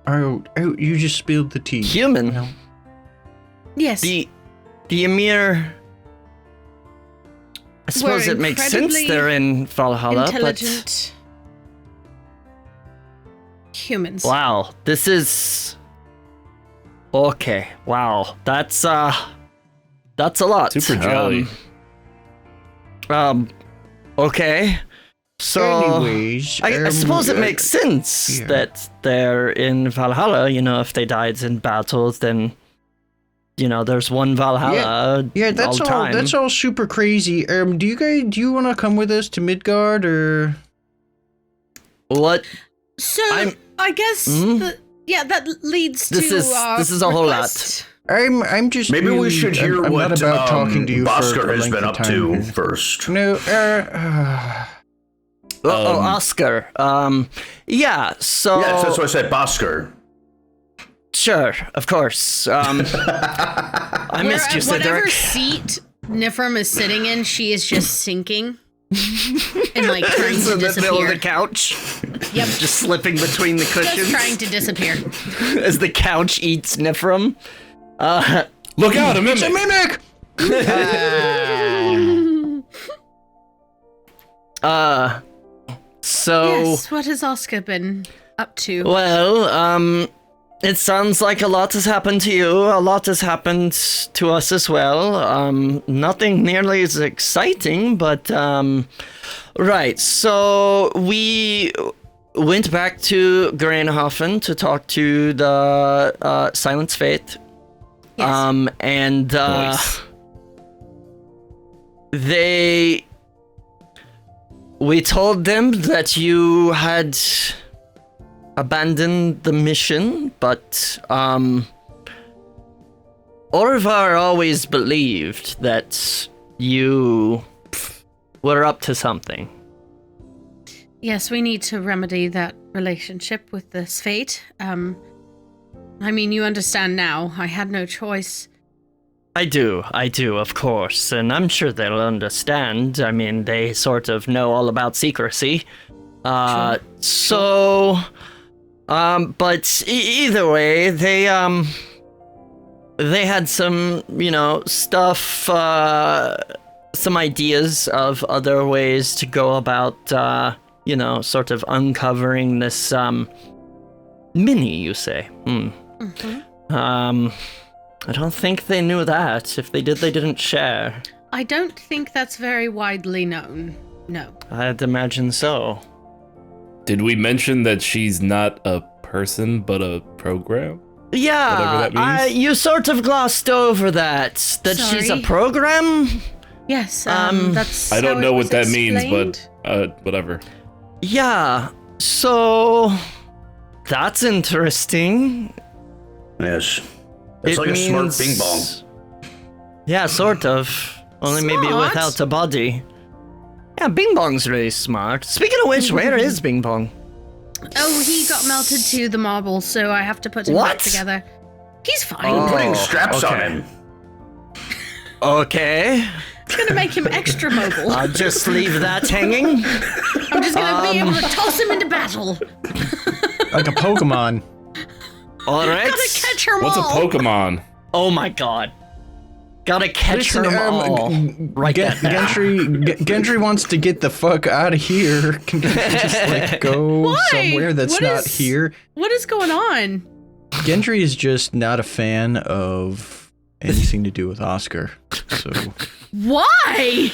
Oh, you just spilled the tea. Human. Well, Yes. The Emir. I suppose it makes sense incredibly they're in Valhalla, intelligent humans. but wow, this is okay. Wow, that's a lot. Super jelly. Okay. So anyways, I suppose it makes sense yeah. that they're in Valhalla. You know, if they died in battles, then there's one Valhalla. Yeah, that's all all. time. That's all super crazy. Do you want to come with us to Midgard or? What? So I'm- I guess that leads This to is- our this is a whole lot. request. I'm just. Maybe we really- should hear I'm what not about talking to you for Bhaskar a has length been of up time to here. first. No, Oscar. Yeah. So Yes, that's what I said, Bhaskar. Sure, of course. I missed you, Whatever Cydorik. seat Niphirim is sitting in, she is just sinking and like trying It's to in the middle of the disappear. couch, Yep, just slipping between the just cushions trying to disappear. as the couch eats Niphirim. Look out, a mimic! Mimic! So, Yes, what has Oscar been up to? well, it sounds like a lot has happened to you. A lot has happened to us as well. Nothing nearly as exciting, but, right. So, we went back to Grainhofen to talk to the, Silence Fate. Yes. And, Nice. we told them that you had abandoned the mission, but ORVAR always believed that you were up to something. Yes, we need to remedy that relationship with this fate. I mean, you understand now. I had no choice. I do, of course, and I'm sure they'll understand. I mean, they sort of know all about secrecy. But either way, they had some, stuff, some ideas of other ways to go about, sort of uncovering this, mini, you say? I don't think they knew that. If they did, they didn't share. I don't think that's very widely known. No. I'd imagine so. Did we mention that she's not a person, but a program? Yeah, Whatever that means? you sort of glossed over that she's a Sorry. program? Yes, that's. I don't how know it what was that means, explained. but whatever. Yeah, so that's interesting. Yes. It's It like a smart means- bing bong. Yeah, sort of. Only maybe Smart? without a body. Yeah, Bing Bong's really smart. Speaking of which, where is Bing Bong? Oh, he got melted to the marble, so I have to put him What? back together. He's fine. Oh. Putting straps on okay. him. Okay, It's gonna make him extra mobile. I'll just leave that hanging. I'm just gonna be able to toss him into battle. Like a Pokemon. All right. Gotta catch her What's a all. Pokemon? Oh my god. Gotta catch Listen, them all. Right Gendry wants to get the fuck out of here. Can we just like go Why? somewhere that's What not is- here? What is going on? Gendry is just not a fan of anything to do with Oscar. So Why?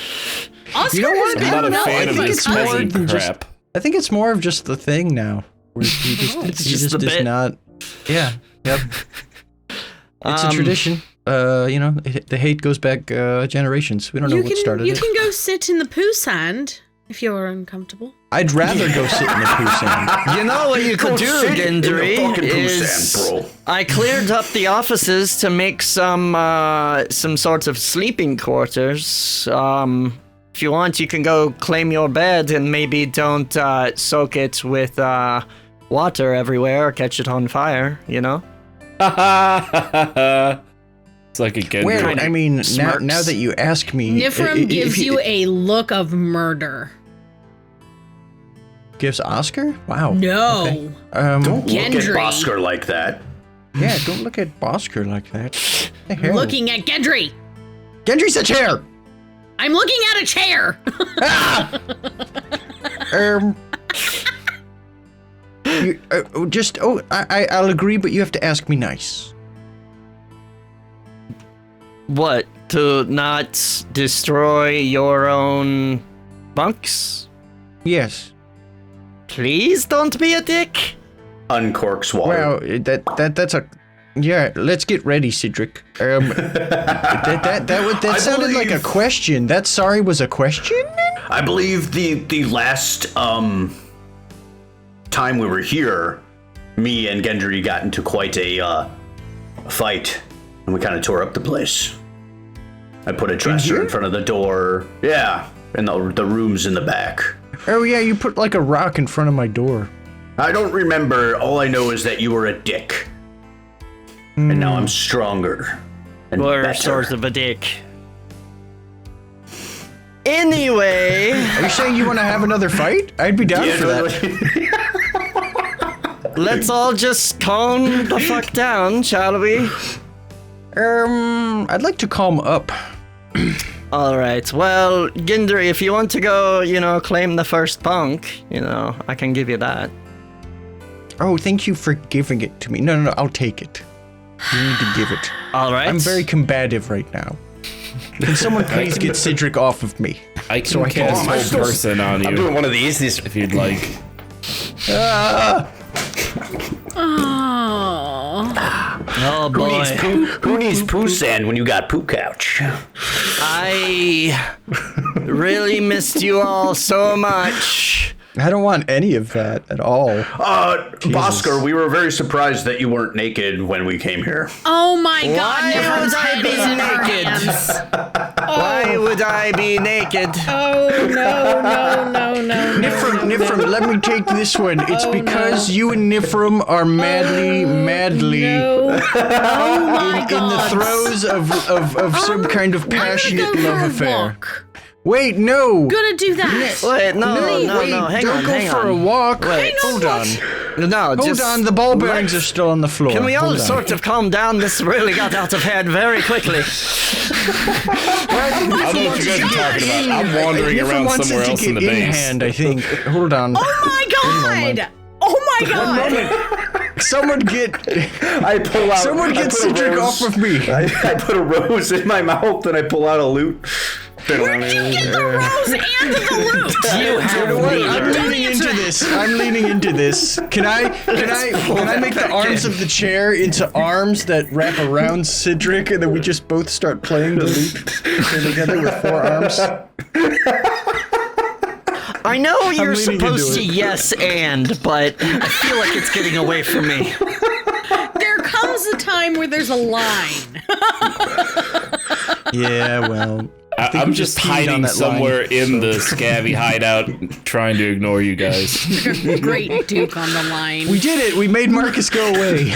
Oscar You know what? has I'm been not a melted fan of like this a more peasant than just- crap. I think it's more of just the thing now. Where he just, It's he just just the is bit. not. Yeah. Yep. It's a Um, tradition. The hate goes back generations. We don't know what started you it. can go sit in the poo sand if you're uncomfortable. I'd rather go sit in the poo sand. You know what you could Go do, sit in the Gendry, fucking poo is sand, bro. I cleared up the offices to make some sort of sleeping quarters. If you want, you can go claim your bed and maybe don't soak it with water everywhere or catch it on fire, you know? It's like a Gendry. Where? I mean, smirks. now that you ask me, Niphirim gives you a look of murder. gives Oscar. Wow. No. Okay. Don't look at Gendry. Bosker like that. Yeah, don't look at Bosker like that. The hell? Looking at Gendry. Gendry's a chair. I'm looking at a chair. I'll agree, but you have to ask me nice. What? To not destroy your own bunks? Yes. Please don't be a dick. Uncorks water. Well, that's a. Yeah, let's get ready, Cedric. That sounded like a believe- question. That sorry was a question? I believe the last time we were here, me and Gendry got into quite a fight, and we kind of tore up the place. I put a dresser in front of the door. Yeah, and the rooms in the back. Oh yeah, you put like a rock in front of my door. I don't remember. All I know is that you were a dick. And now I'm stronger. And Or better. sort of a dick. Anyway, Are you saying you want to have another fight? I'd be down for that. let's all just calm the fuck down, shall we? I'd like to calm up. Alright, well, Gendry, if you want to go, claim the first punk, I can give you that. Oh, thank you for giving it to me. No, I'll take it. You need to give it. Alright. I'm very combative right now. Can someone please get Cydorik off of me? I can So I can- cast Oh, I'm Hold Person on I'm you doing one of these. if you'd like. Ah! Oh. Oh boy. Who needs poo sand when you got poo couch? I really missed you all so much. I don't want any of that at all. Bosker, we were very surprised that you weren't naked when we came here. Oh my God! Why Niphrum's would I head be is in her naked? hands. Why would I be naked? Oh no! Niphirim, let me take this one. It's because you and Niphirim are madly No. Oh my in the God! throes of some kind of passionate Go for love a affair. walk. Wait, no. Gonna do that. Wait, no, Wait, hang don't on, go hang for on. a walk. Wait, hold on. No, Hold just on, the ball bearings are still on the floor. Can we all Hold on. sort of calm down? This really got out of hand very quickly. I don't know what you guys are talking about. I'm wandering Niphirim around wants somewhere it to else in get the in base. hand, I think. Hold on. Oh my God! Oh my God! Someone get I pull out. Someone I get put a Cydorik rose- off of me. I put a rose in my mouth and I pull out a loot. Where did you get the rose and the loot? You have You know what? I'm neither. leaning into this. I'm leaning into this. Can I make the arms of the chair into arms that wrap around Cydorik, and then we just both start playing the lute together with 4 arms? I know you're leaning supposed to into it. yes and, but I feel like it's getting away from me. There comes a time where there's a line. Yeah, well. I'm we just just keyed on hiding that line, somewhere in the scabby hideout, trying to ignore you guys. Great Duke on the line. We did it. We made Marcus go away.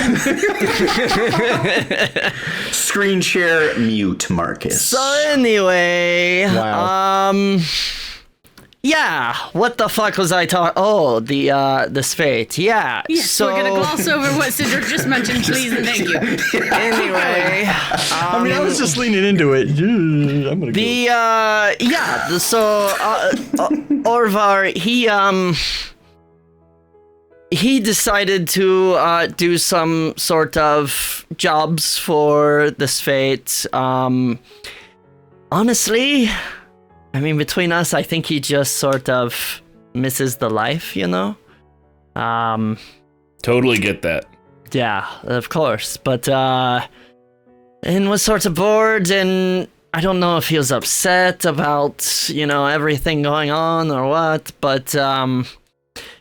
Screen share mute Marcus. So anyway, Wow. yeah, what the fuck was I talking? Oh, the fate. Yeah. Yes, so we're gonna gloss over what Cydorik just mentioned, please and thank you. anyway, I mean, I was just leaning into it. I'm gonna go. so ORVAR, he decided to do some sort of jobs for this fate. Honestly, I mean, between us, I think he just sort of misses the life, Totally get that. Yeah, of course. But, and was sort of bored, and I don't know if he was upset about, everything going on or what, but,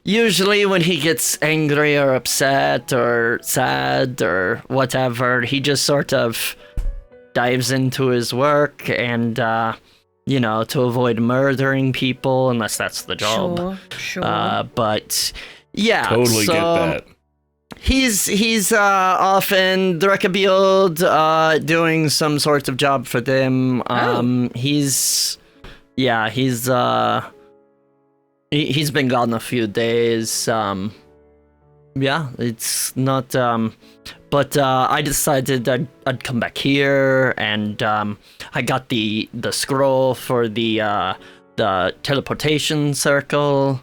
usually when he gets angry or upset or sad or whatever, he just sort of dives into his work and, to avoid murdering people, unless that's the job. Sure. But, yeah. Totally so, get that. He's off in Drekabild, doing some sort of job for them. He's been gone a few days. It's not. But I decided I'd come back here, and I got the scroll for the teleportation circle.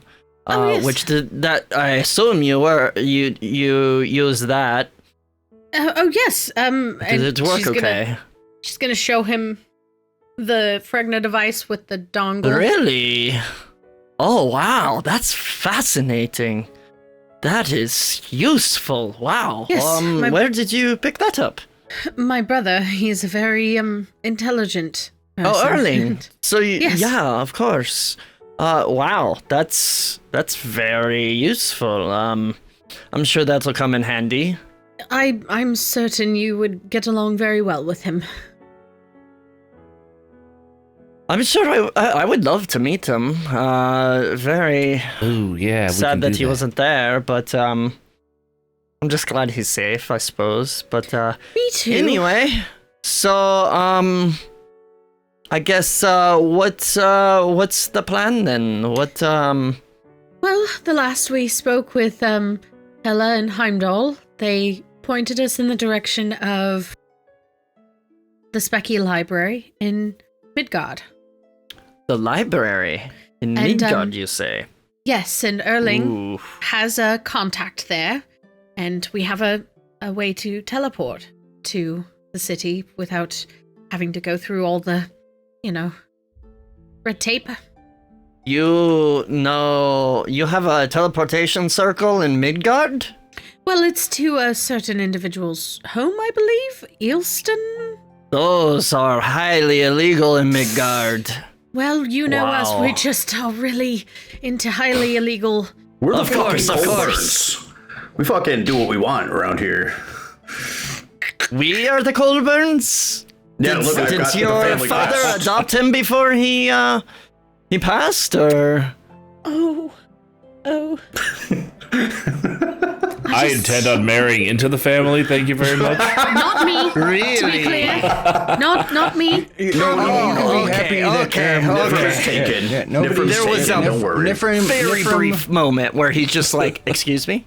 Yes. Which that I assume you use that. Yes. Did it work okay? She's gonna show him the Fregna device with the dongle. Really? Oh wow, that's fascinating. That is useful. Wow. Yes, where did you pick that up? My brother, he's a very intelligent person. Oh, Erling. So Yes. yeah, of course. Wow, that's very useful. I'm sure that'll come in handy. I'm certain you would get along very well with him. I'm sure I would love to meet him. Very Ooh, yeah. sad that he wasn't there, but I'm I'm just glad he's safe, I suppose. But Me too. anyway, so I guess what's the plan then? What Well, the last we spoke with Hella and Heimdall, they pointed us in the direction of the Specky Library in Midgard. the library in And, Midgard, you say? Yes, and Erling Ooh. has a contact there, and we have a way to teleport to the city without having to go through all the, red tape. You know, you have a teleportation circle in Midgard? Well, it's to a certain individual's home, I believe. Eelston? Those are highly illegal in Midgard. Well, you know us, Wow. we just are really into highly illegal. We're the Of course, fucking of Colburns. We fucking do what we want around here. We are the Colburns? Yeah, look, I've Did got the your family father crest. adopt him before he passed, or? Oh. I intend on marrying into the family. Thank you very much. Not me. To be Really? clear. Not me. No, okay, happy okay. Niphirim's taken. Yeah, nobody- Niphirim's There was taken, a don't worry. Very brief moment where he's just like, excuse me?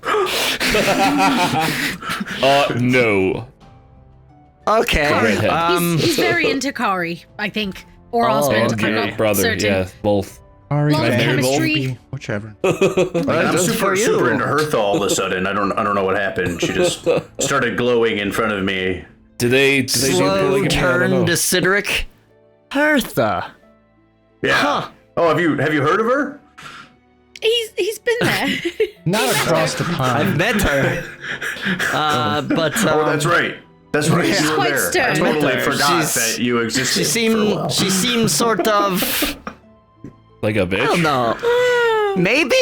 No. Okay. Redhead. He's very into Kari, I think. Or Osmond. okay. I'm not Brother, certain. yeah, both. Sorry, Love man. chemistry. Whichever. I'm Good super for you. super into Hertha all of a sudden. I don't know what happened. She just started glowing in front of me. Do they do Slow polygamy? I don't turn know. to Cydorik. Hertha. Yeah. Huh. Oh, have you heard of her? He's been there. Not across the I've pond. met her. But Oh, that's right. That's right. She's You were quite there. stern. I totally She's- forgot that you existed she for a while. seemed sort of, Like a I bitch? don't know, maybe?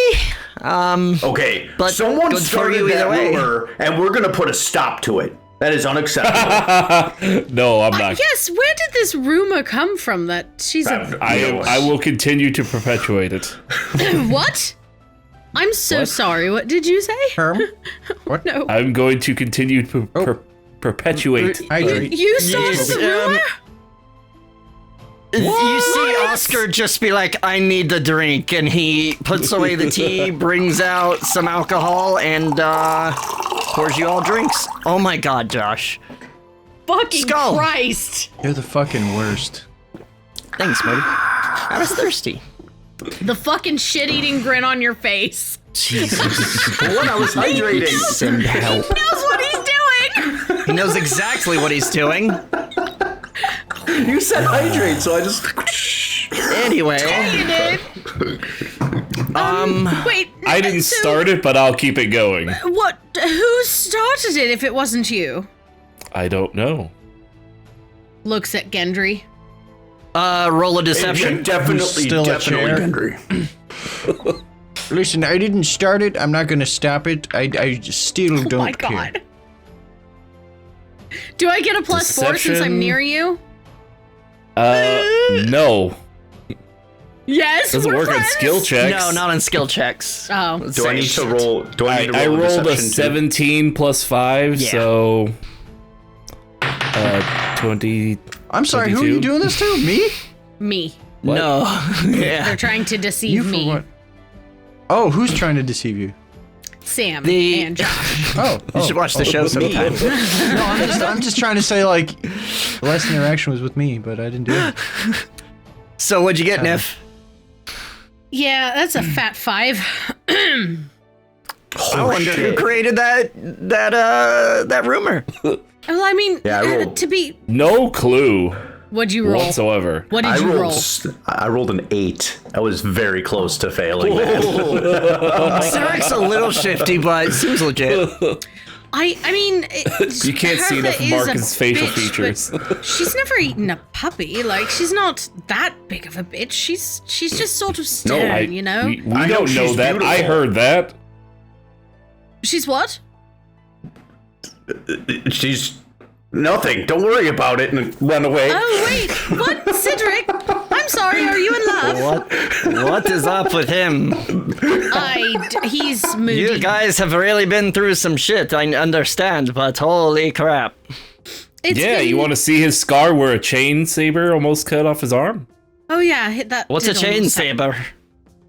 Okay, But someone good for started you that either way. rumor, and we're gonna put a stop to it. That is unacceptable. No, I'm not. Yes, where did this rumor come from that she's a... I will continue to perpetuate it. What? I'm so What? sorry. What did you say? Herm? No. I'm going to continue to perpetuate. Hydrate. You started the rumor? You see Oscar just be like, I need the drink, and he puts away the tea, brings out some alcohol, and pours you all drinks. Oh my god, Josh. Fucking Skald. Christ. You're the fucking worst. Thanks, buddy. I was thirsty. The fucking shit-eating grin on your face. Jesus. What? I was hydrating. Send help. Knows what he's doing. He knows exactly what he's doing. You said hydrate, so I just. Anyway, You did. Wait. I didn't so start it, but I'll keep it going. What? Who started it if it wasn't you? I don't know. Looks at Gendry. roll a deception. Definitely, Still a chair. Gendry. Listen, I didn't start it. I'm not gonna stop it. I still don't Oh my care. god. Do I get a +4 since I'm Deception. near you? No. Yes. Doesn't we're work on friends. skill checks. No, not on skill checks. Oh. Do I need to roll? Do I need to I roll rolled a deception too? 17 plus 5, Yeah. so 20. I'm sorry. Who are 22? you doing this to? Me? Me. No. yeah. They're trying to deceive You for me. what? Oh, who's trying to deceive you? Sam The- and Josh. Oh, You should watch the show sometime. no, I'm just trying to say like the last interaction was with me, but I didn't do it. So what'd you get, Niph? Yeah, that's a fat 5. I Oh, wonder who shit. created that rumor. Well, I mean, Yeah, I rolled. to be... No clue What'd you roll? whatsoever. What did you roll? I rolled an 8. I was very close to failing that. Cyric's a little shifty, but seems legit. I mean... You can't see enough of Marcus' facial features. She's never eaten a puppy. Like, she's not that big of a bitch. She's just sort of stern, you know? We I know don't know she's that. I beautiful. heard that. She's what? She's nothing. Don't worry about it and run away. Oh, wait. What? Cydorik? I'm I'm sorry. Are you in love? What is up with him? He's moody. You guys have really been through some shit, I understand, but holy crap. You want to see his scar where a chain saber almost cut off his arm? Oh yeah, hit that. What's a chain saber?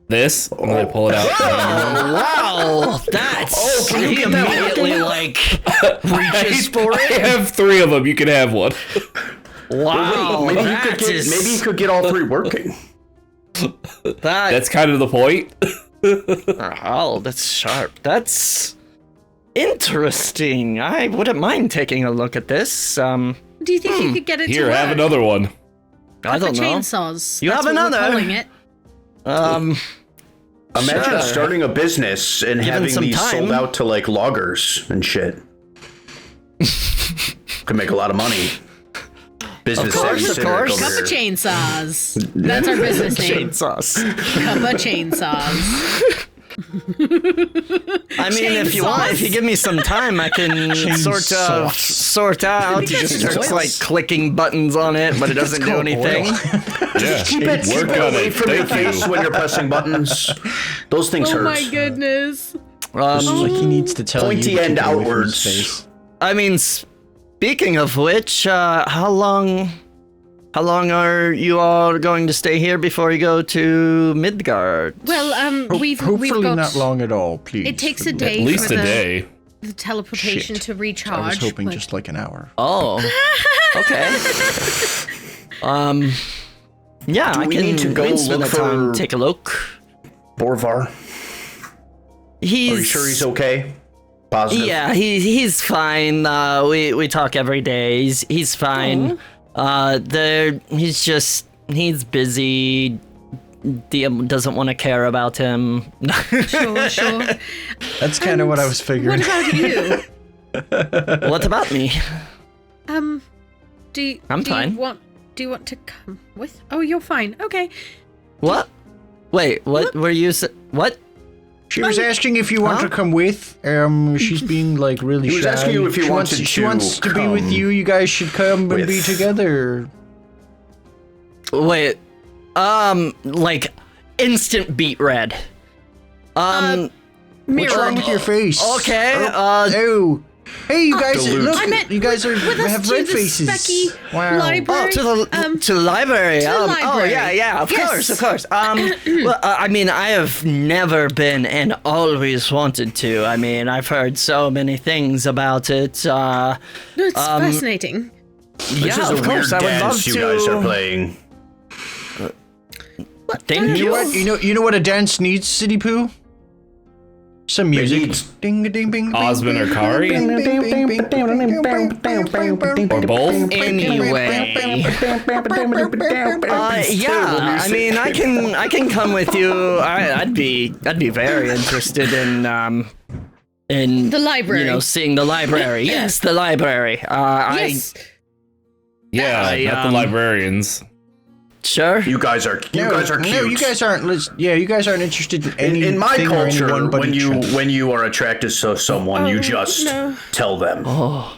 This? I'm gonna pull it out. Oh, wow, that's he immediately reaches for I it. have 3 of them. You can have one. Wow, Maybe you could get all 3 working. That's kind of the point. Oh, that's sharp. That's interesting. I wouldn't mind taking a look at this. Do you think you could get it Here, to work? have another one. I don't know. Chainsaws. You That's have what we're another? calling it. Imagine Sure. starting a business and having some these time. sold out to loggers and shit. Could make a lot of money. Business Of course, savvy of course. Cydorik Cup over of here. chainsaws. That's our business name. Chainsaws. Cup of chainsaws. I mean, if you give me some time, I can sort out. He just starts like clicking buttons on it, but it doesn't do anything. Yeah, Keep it away from your face when you're pressing buttons. Those things hurt. Oh my goodness. Like he needs to tell Pointy you to end keep away from his outwards. face. I mean, speaking of which, how long are you all going to stay here before you go to Midgard? Well, we've Hopefully got. not long at all, please. It takes a But day at least for a day. the teleportation Shit. to recharge. I was hoping but- just like an hour. Oh, okay. Yeah, we need to go we can spend look the time, for- take a look. ORVAR. Are you sure he's okay? Positive? Yeah, he's fine. We talk every day. He's fine. He's busy. DM doesn't want to care about him. Sure. That's kind of what I was figuring. What about you? What about me? Do you fine. Do you want to come with? Oh, you're fine. Okay. What? Wait, what were you what? She was asking if you want to come with. She's being like really shy. He was asking you if you wanted She to wants to be with come you. You guys should come and be with. together. Wait. Like instant beat red. What's Mirror. wrong with your face? Okay. Oh. Hey, you guys! Dilute. Look, I meant you guys with us have to red the faces. specky Wow. library. To the library. to the Oh library. yeah, of Yes. course. Well, I mean, I have never been and always wanted to. I mean, I've heard so many things about it. No, it's fascinating. This Yeah, is of a course. weird I would love dance to. you guys are playing. Thank You know you. what? You know what a dance needs, City Poo? Some music. needs Ding ding bing. Osmond or Kari? Or both? Anyway. Yeah, I mean, I can come with you. I'd be very interested in The library. You know, seeing the library. Yes, the library. Yes. Yeah, not the librarians. Sure. You guys are cute. No, you guys aren't. You guys aren't interested in anything In my or culture, anyone but when each other. when you are attracted to someone, you just tell them. Oh,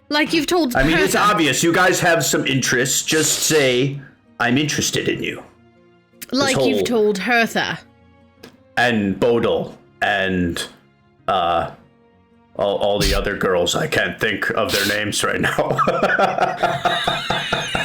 like you've told. I mean, it's Hertha. obvious. You guys have some interests. Just say, "I'm interested in you." Like whole- you've told Hertha. And Bodil and all the other girls. I can't think of their names right now.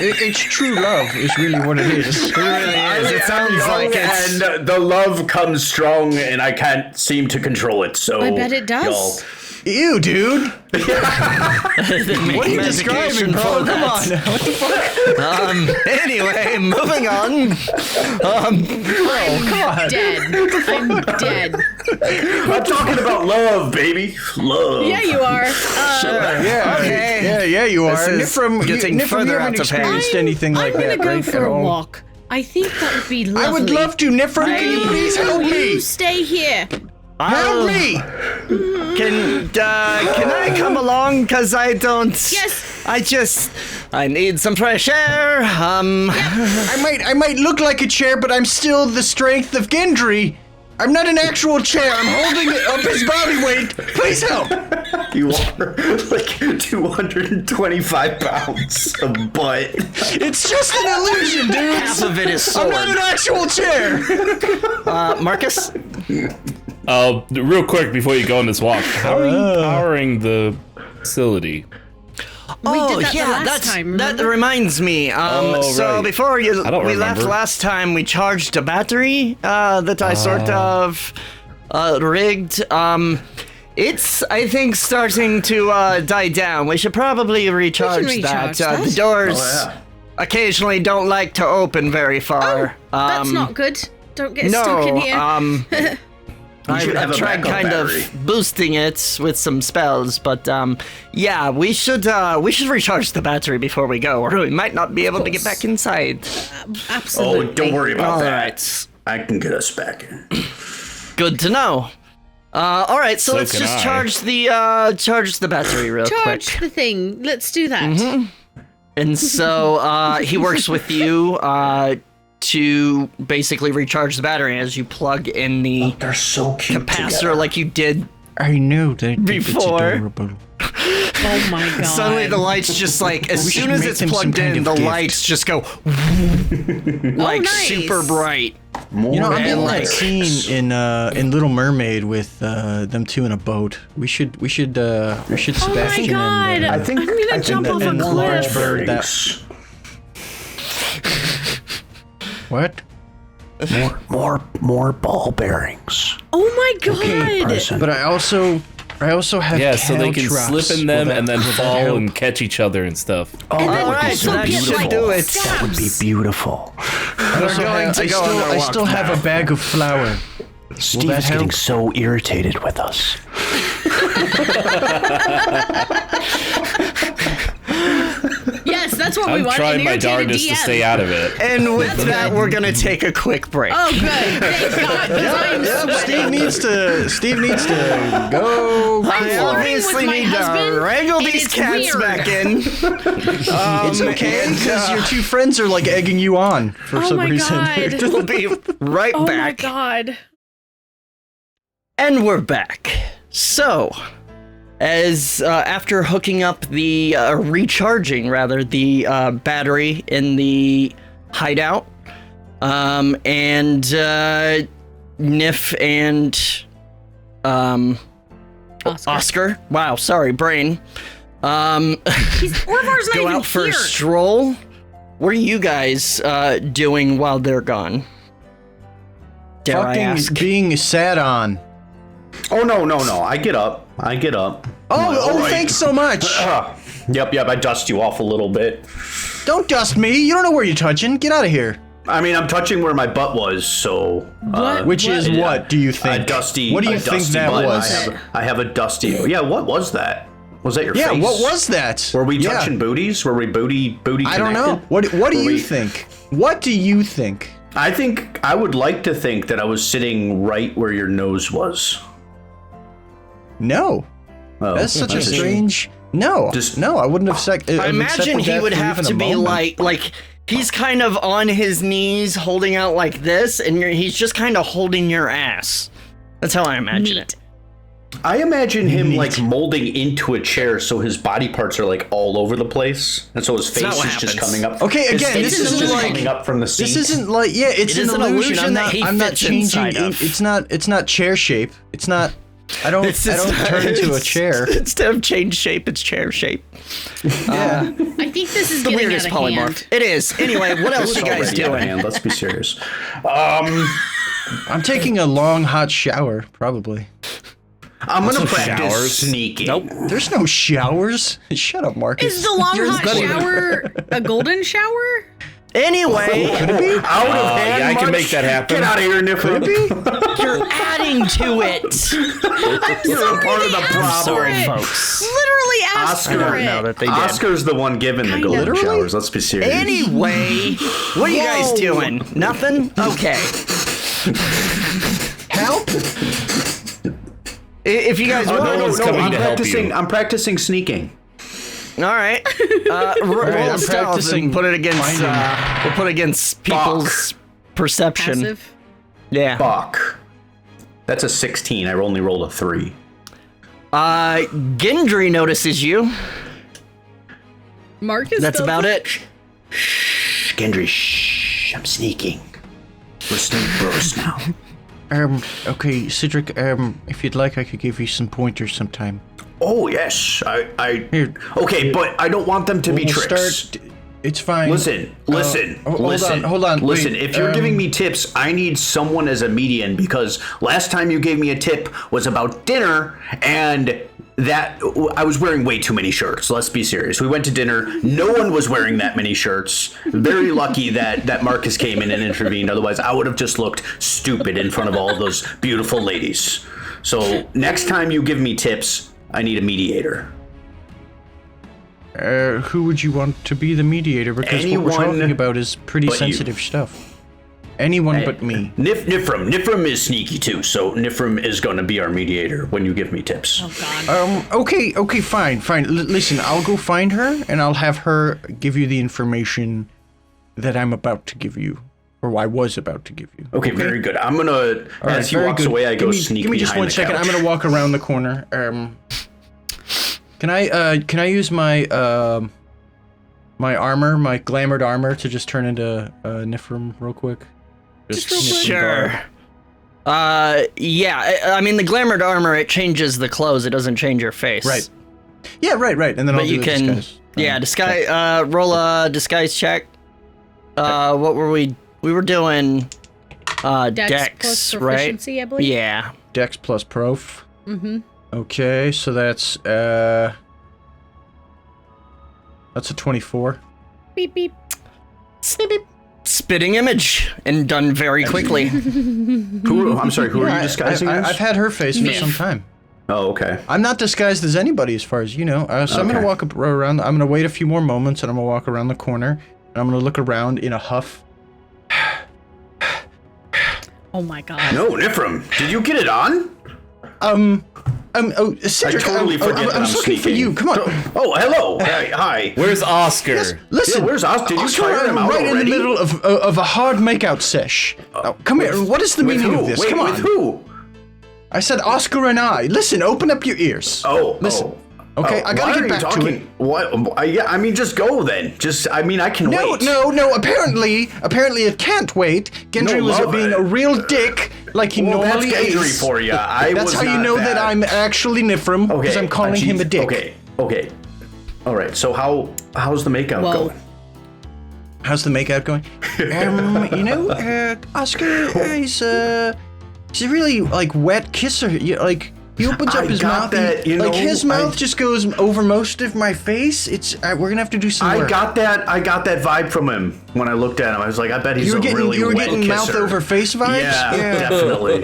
It's true love is really what it is. It really is. It sounds like it's. And the love comes strong, and I can't seem to control it. So I bet it does. Ew, dude. What What are you describing, bro? Come on. What the fuck? Anyway, moving on. I'm dead. I'm dead. I'm talking about love, baby. Love. Yeah, you are. Yeah. Okay. Yeah, you are. This is Niphirim, getting Niphirim, further you out haven't of hand. experienced anything like I'm gonna that, go right? for At a all? walk. I think that would be lovely. I would love to, Niphirim. Can you please help You me? stay here. Help me! Can I come along? Cause I don't. Yes. I need some fresh air. I might look like a chair, but I'm still the strength of Gendry. I'm not an actual chair. I'm holding it up his body weight. Please help. You are like 225 pounds of butt. It's just an illusion, dude. Half of it is I'm sword. not an actual chair. Marcus? Real quick before you go on this walk, how are you powering the facility? We did that the last time, that remember? reminds me. So right. before we don't left remember. last time, we charged a battery that I sort of rigged. It's, I think, starting to die down. We should probably recharge, recharge that. that. The doors occasionally don't like to open very far. That's not good. Don't get No, stuck in here. should have I've a tried backup kind battery. of boosting it with some spells, but yeah, we should recharge the battery before we go, or we might not be able to get back inside. Absolutely. Oh, don't worry about All that. right. I can get us back in. Good to know. All right, so So let's can just I. charge the battery real Charge quick. the thing. Let's do that. And so he works with you to basically recharge the battery as you plug in the They're so cute capacitor together. like you did. I knew that. Before. Oh my god. Suddenly the lights just like, as We soon should as make it's them some plugged kind in, of the gift. lights just go like nice. super bright. More You know, I'm And, in like- that scene in Little Mermaid with them two in a boat. We should Oh Sebastian my god. and I think I'm gonna jump off a and cliff. large bird that what? More ball bearings. Oh my god. Present. But I also have Yeah, so they can cow slip traps. in them Will and then will that fall help? and catch each other and stuff. And then All right, also that get should like do it. That would be stabs. beautiful. I also going have- to I go on still, our I walk still have now. a bag of flour. Steve that is getting help? so irritated with us. Yes, that's what we I'm want. trying an my irritated darndest to DM. stay out of it. And with that, we're gonna take a quick break. Oh, good. Thank God. 'Cause I'm sweating. Steve needs to go. I flirting obviously with my need husband, to wrangle and these it's cats weird. back in. It's okay because your two friends are like egging you on for Oh some my reason. God. We'll be right Oh my back. god. And we're back. So, as after hooking up the recharging rather the battery in the hideout, and Niph and Oscar. Wow, sorry, brain. Orvar's not Go even out for here. a stroll. What are you guys doing while they're gone? Dare I ask? Fucking being sat on. Oh no. I get up. Oh, thanks so much. Yep. I dust you off a little bit. Don't dust me. You don't know where you're touching. Get out of here. I mean, I'm touching where my butt was, so. Which is what do you think? A dusty. What do you a think dusty that butt. was? I have a dusty. Yeah. What was that? Was that your Yeah, face? what was that? Were we Yeah. touching booties? Were we booty? I don't know. connected? What do Were you we- think? What do you think? I think I would like to think that I was sitting right where your nose was. No. Oh, That's such a that's strange. No. Just- no, I wouldn't have I imagine he would have to be like he's kind of on his knees holding out like this, and he's just kind of holding your ass. That's how I imagine it. I imagine him Neat. like molding into a chair, so his body parts are like all over the place, and so his face not is what just happens. coming up. Okay, His again, face this is isn't just like- coming up from the seat. This isn't like it's It is an illusion I'm that not, he I'm not fits changing. inside of. It's not chair shape. It's not. I don't turn into a chair. Instead of change shape, it's chair shape. Yeah. I think this is The getting weirdest out of polymorph. hand. It is. Anyway, what else It's you guys already out of doing? hand, let's be serious. I'm taking a long hot shower, probably. I'm gonna no practice showers. sneaking. Nope. There's no showers. Shut up, Marcus. Is the long You're hot better- shower a golden shower? Anyway, Out of hand, yeah, I can much? make that happen. Get out of here, Niph. you're adding to it. You're a part of the asked for problem, it. folks. Literally asked Oscar, for it. Now that they did. Oscar's the one giving the Kinda. golden Literally? showers. Let's be serious. Anyway, what are you guys Whoa. doing? Nothing? Okay. Help! If you guys Oh, want, no one's coming I'm to help practicing. you. I'm practicing sneaking. all right. Roll I'm stealth practicing and put it against. finding. We'll put it against people's perception. Passive. Yeah. Fuck. That's a 16. I only rolled a 3. Gendry notices you. Marcus. That's about it. Shh, Gendry, shh. I'm sneaking. We're still bros now. Okay, Cydorik, if you'd like, I could give you some pointers sometime. Oh, yes. Here. Okay, but I don't want them to be We'll tricks. It's fine. Listen. Hold on. Listen, wait, if you're giving me tips, I need someone as a median because last time you gave me a tip was about dinner and that I was wearing way too many shirts. Let's be serious. We went to dinner. No one was wearing that many shirts. Very lucky that Marcus came in and intervened. Otherwise, I would have just looked stupid in front of all those beautiful ladies. So next time you give me tips, I need a mediator. Who would you want to be the mediator? Because what we're talking about is pretty sensitive stuff. Anyone but me. Niphirim is sneaky too, so Niphirim is going to be our mediator when you give me tips. Oh God. Okay, fine. Listen, I'll go find her, and I'll have her give you the information that I'm about to give you, or I was about to give you. Okay, very good. I'm gonna, as he walks away, I go sneak Give me just behind one the second. couch. I'm gonna walk around the corner. Can I use my my armor, my glamored armor, to just turn into Niphirim real quick? Just real quick. Sure. Yeah. I mean, the glamored armor, it changes the clothes. It doesn't change your face. Right. Yeah, right. And then I'll do the disguise. Yeah, disguise. Roll a disguise check. What were we? We were doing. Dex plus right? proficiency, I believe. Yeah. Dex plus prof. Mm-hmm. Okay, so that's a 24. Beep beep. Spitting image and done very quickly. I'm sorry, who are you disguising as? I've had her face for Niph. some time. Oh, okay. I'm not disguised as anybody as far as you know. So I'm going to walk around. I'm going to wait a few more moments and I'm going to walk around the corner. And I'm going to look around in a huff. Oh my God. No, Niphirim, did you get it on? Cydorik, I totally forget that I'm I'm looking for sneaking. you. Come on. Oh, hello. Hi. Where's Oscar? Yes, listen. Yeah, where's Oscar? Did you Oscar, fire him I'm out right in the already? middle of a hard makeout sesh. Now, come here. What is the With meaning who? of this? Wait, Come on. with who? I said Oscar and I. Listen, open up your ears. Listen. Okay, I gotta why get are back you to talking? it. What? Yeah, I mean, just go then. I can wait. No. Apparently it can't wait. Gendry was love being it. a real dick, like he Well, that's normally Gendry is. for you. That's how you know that I'm actually Niphirim, because I'm calling him a dick. Okay. All right. So how's the makeout Whoa. going? How's the makeout going? Oscar is a really like wet kisser. He opens up I his got mouth. that, His mouth just goes over most of my face. It's we're gonna have to do some work. I got that vibe from him when I looked at him. I was like, I bet he's You were really getting wet mouth kisser. over face vibes. Yeah, definitely.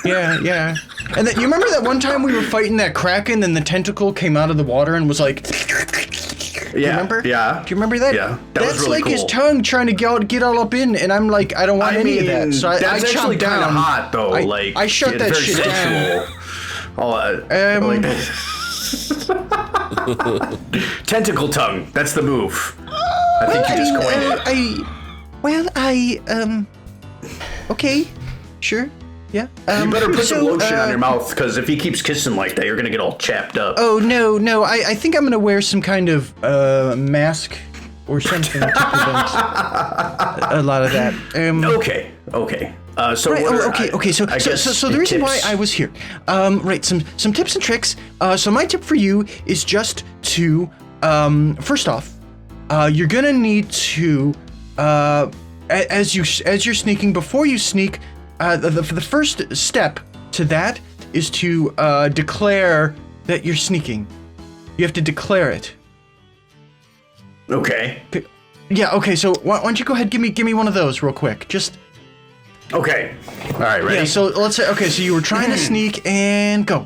Yeah. And then you remember that one time we were fighting that kraken and the tentacle came out of the water and was like. Yeah. You remember? Yeah. Do you remember that? Yeah. That's was really like his cool. tongue trying to get all up in, and I'm like, I don't want any of that. So I that's actually chopped down. kind of hot, though. I shut that very shit down. sensual. Tentacle tongue. That's the move. I think you just coined it. Okay, sure, yeah. You better put some lotion on your mouth, because if he keeps kissing like that, you're gonna get all chapped up. Oh no! I think I'm gonna wear some kind of mask or something to prevent a lot of that. Okay. So Right. what are- Okay. So I guess the reason why tips. I was here, right? Some tips and tricks. So my tip for you is just to, first off, you're gonna need to, as you're sneaking, before you sneak, the first step to that is to declare that you're sneaking. You have to declare it. Okay. Yeah. Okay. So why don't you go ahead? Give me one of those real quick. Just. Okay. All right. Ready? Yeah, so let's say, okay, so you were trying to sneak and go.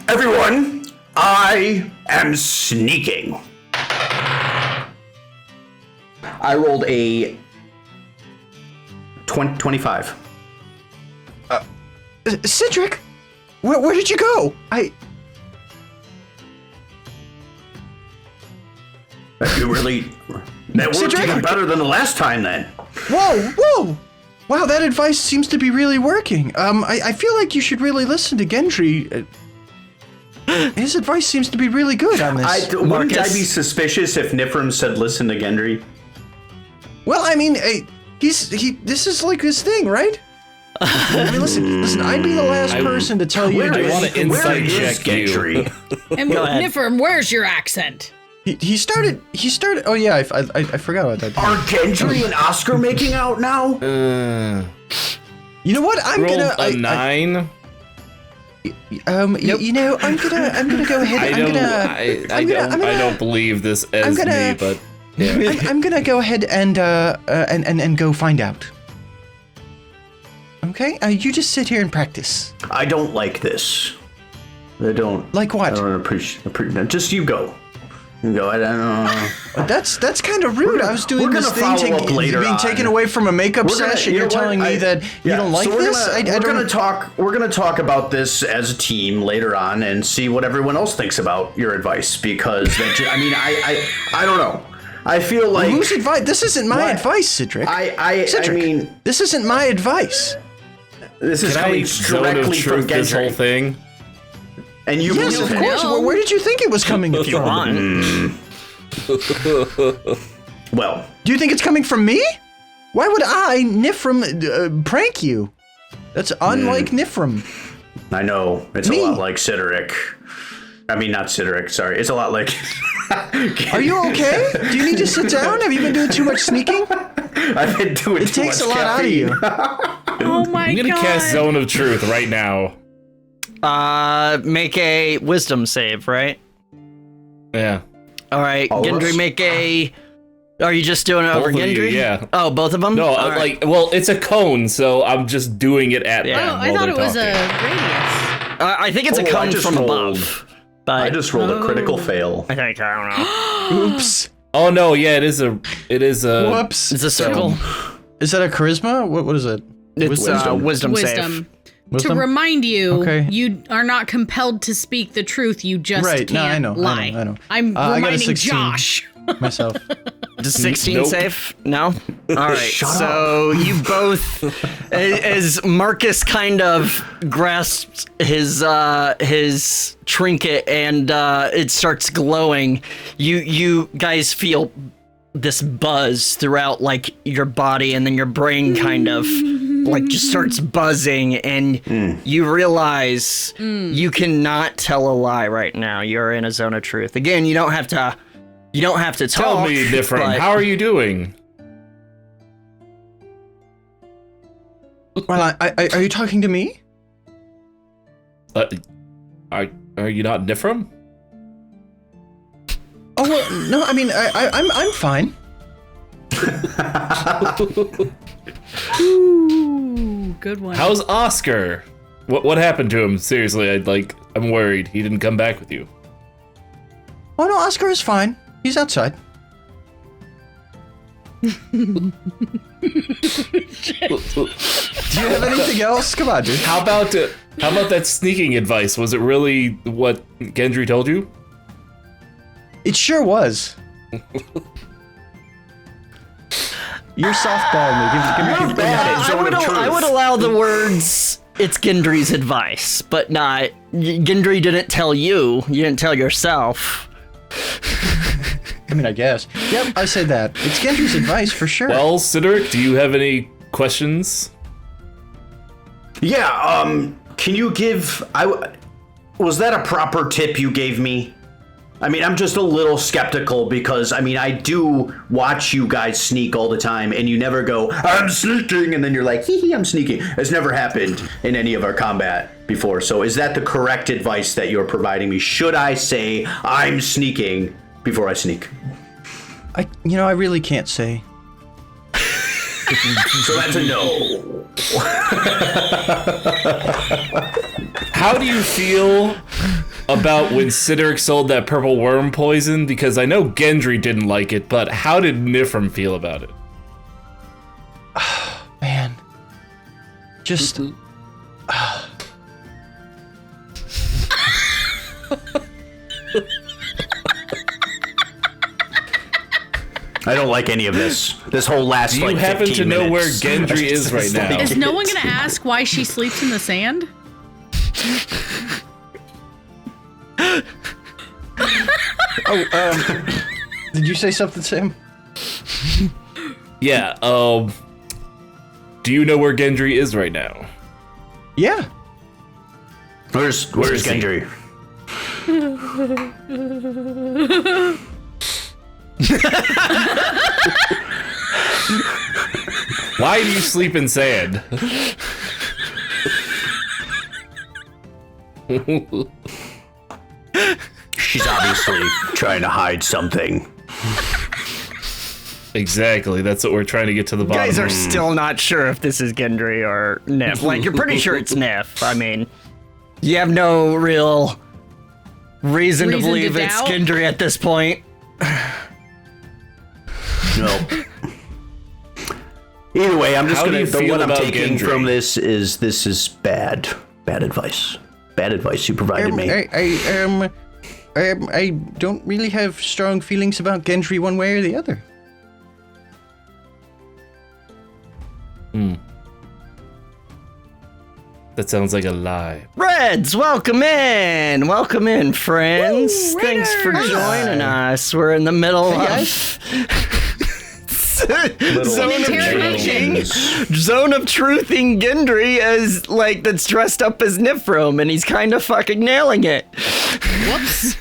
Everyone, I am sneaking. I rolled a 25. Cydorik, where did you go? You really... That worked Cydorik, even better than the last time, then. Whoa! Wow, that advice seems to be really working. I feel like you should really listen to Gendry. his advice seems to be really good on this. Wouldn't I be suspicious if Niphirim said listen to Gendry? Well, I mean, this is like his thing, right? I mean, listen, I'd be the last person to tell you. I want to insight check you. And Niphirim, where's your accent? He started. Oh yeah, I forgot about that. Are Gendry and Oscar making out now? You know what? I'm Rolled gonna a 9. nope. You know, I'm gonna go ahead. I don't believe this as me, but yeah. I'm gonna go ahead and go find out. Okay, you just sit here and practice. I don't like this. I don't. Like what? I don't appreciate. Just you go. You go. I don't know. That's kind of rude. I was doing this thing being taken away from a makeup session. You're telling me that you don't like this? We're gonna talk about this as a team later on and see what everyone else thinks about your advice because I don't know. I feel like whose advice? This isn't my advice, Cydorik. I mean, this isn't my advice. This is coming directly from Gendry. This whole thing. And you yes, of course. Well, where did you think it was coming from? Well, do you think it's coming from me? Why would I, Niphirim, prank you? That's unlike Niphirim. I know. It's a lot like Cydorik. I mean, not Cydorik, sorry. It's a lot like... Are you okay? Do you need to sit down? Have you been doing too much sneaking? I've been doing it too much takes a lot out of you. Oh my god. I'm gonna cast Zone of Truth right now. Make a wisdom save, right? Yeah. All right, Gendry, make a... Are you just doing it over Gendry? Yeah. Oh, both of them? No, well, it's a cone, so I'm just doing it at them. Oh, I thought it was a radius. I think it's a cone from above. But I just rolled a critical fail. I don't know. Oops. Oh no, yeah, it is a. Whoops. It's a circle. Is that a charisma? What is it? It's wisdom save. To remind you, you are not compelled to speak the truth. You just can't lie. I know. I'm reminding Josh. Myself. Does 16 save? No? All right. So you both, as Marcus kind of grasps his trinket and it starts glowing, you guys feel this buzz throughout like your body, and then your brain kind of like just starts buzzing, and you realize you cannot tell a lie right now. You're in a zone of truth. Again, you don't have to talk. Tell me, Niphirim, how are you doing? Well, are you talking to me? Are you not Niphirim? Oh well, no. I mean, I'm fine. Ooh, good one. How's Oscar? What happened to him? Seriously, I'm worried. He didn't come back with you. Oh no, Oscar is fine. He's outside. Do you have anything else? Come on, dude. How about that sneaking advice? Was it really what Gendry told you? It sure was. You're softballing me. Give me I would allow the words, it's Gendry's advice, but not, Gendry didn't tell you. You didn't tell yourself. I mean, I guess. Yep, I said that. It's Gendry's advice for sure. Well, Cydorik, do you have any questions? Yeah, can you give... was that a proper tip you gave me? I mean, I'm just a little skeptical because, I mean, I do watch you guys sneak all the time, and you never go, I'm sneaking, and then you're like, hee hee, I'm sneaking. It's never happened in any of our combat before. So is that the correct advice that you're providing me? Should I say I'm sneaking before I sneak? I really can't say. So that's a no. How do you feel about when Cydorik sold that purple worm poison? Because I know Gendry didn't like it, but how did Niphirim feel about it? Man. Just... I don't like any of this. This whole last, Do you happen to know where Gendry is right now? Is no one gonna ask why she sleeps in the sand? Did you say something, Sam? Yeah, do you know where Gendry is right now? Yeah. Where's is he? Gendry? Why do you sleep in sand? She's obviously trying to hide something. Exactly, that's what we're trying to get to the You bottom guys are of. still not sure if this is Gendry or Niph. Like, you're pretty sure it's Niph. I mean, you have no real reason to Reason to believe it's doubt? Gendry at this point. No. Either way, I'm just How do gonna. you feel What I'm about taking Gendry? from this is bad advice. Bad advice you provided me. I don't really have strong feelings about Gendry one way or the other. That sounds like a lie. Reds, welcome in! Welcome in, friends. Woo, Thanks for Raiders! joining us. We're in the middle of Zone of Interrogation. Truthing. Zone of Truthing Gendry as, like, that's dressed up as Niphirim, and he's kind of fucking nailing it. Whoops.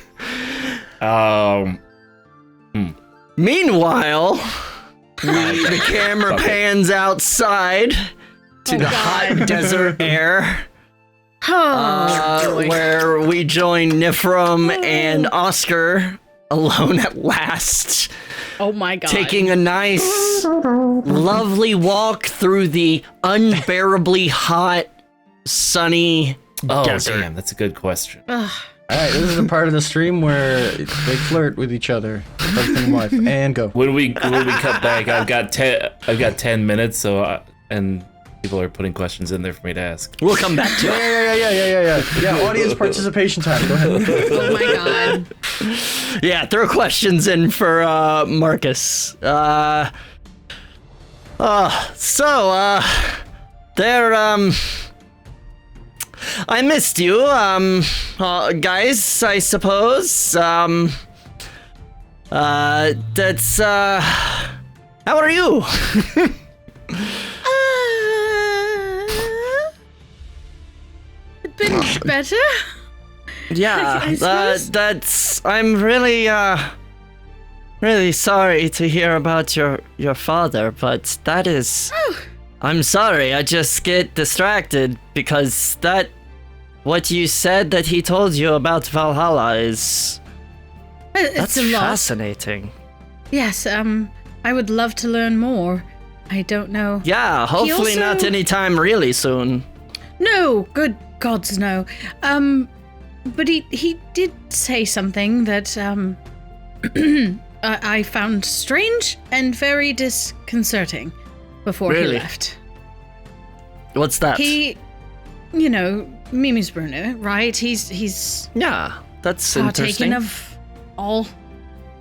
Meanwhile, the camera pans outside to the hot desert air, Oh, where we join Niphirim and Oscar alone at last, oh my god. taking a nice, lovely walk through the unbearably hot, sunny Oh, desert. damn, that's a good question. Ugh. All right, this is the part of the stream where they flirt with each other, husband and wife, and go. When we cut back, I've got 10 minutes, so and people are putting questions in there for me to ask. We'll come back to it. Yeah, audience participation time. Go ahead. Oh my god. Yeah, throw questions in for Marcus. I missed you, guys, I suppose. That's, how are you? Been better? Yeah, I suppose. I'm really, really sorry to hear about your father, but that is, I'm sorry, I just get distracted because what you said that he told you about Valhalla is, It's that's a lot. fascinating. Yes, I would love to learn more. I don't know. Yeah, hopefully not also- anytime really soon. No, good gods, no. But he did say something that I found strange and very disconcerting before he Really? left. What's that? He, you know, Mimi's Bruno, right? He's Yeah, that's partaking interesting. of all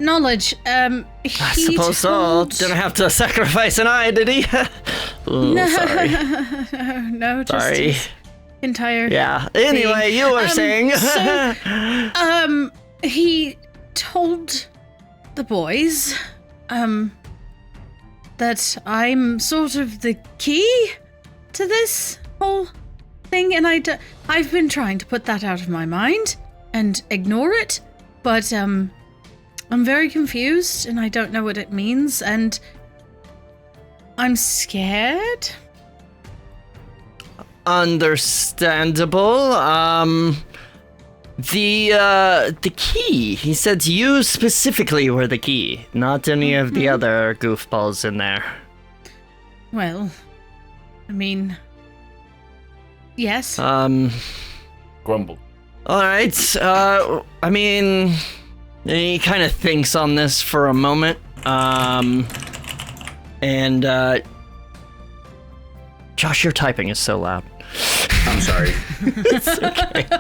knowledge. I suppose so. Didn't have to sacrifice an eye, did he? Ooh, No, sorry. no, just Sorry. his entire. Yeah. Anyway, thing. you were saying. So, he told the boys, that I'm sort of the key to this whole thing, and I've been trying to put that out of my mind and ignore it, but, I'm very confused, and I don't know what it means, and I'm scared. Understandable. The key. He said you specifically were the key, not any of the other goofballs in there. Well, I mean, yes. Grumble. All right. I mean, he kind of thinks on this for a moment. And Josh, your typing is so loud. I'm sorry.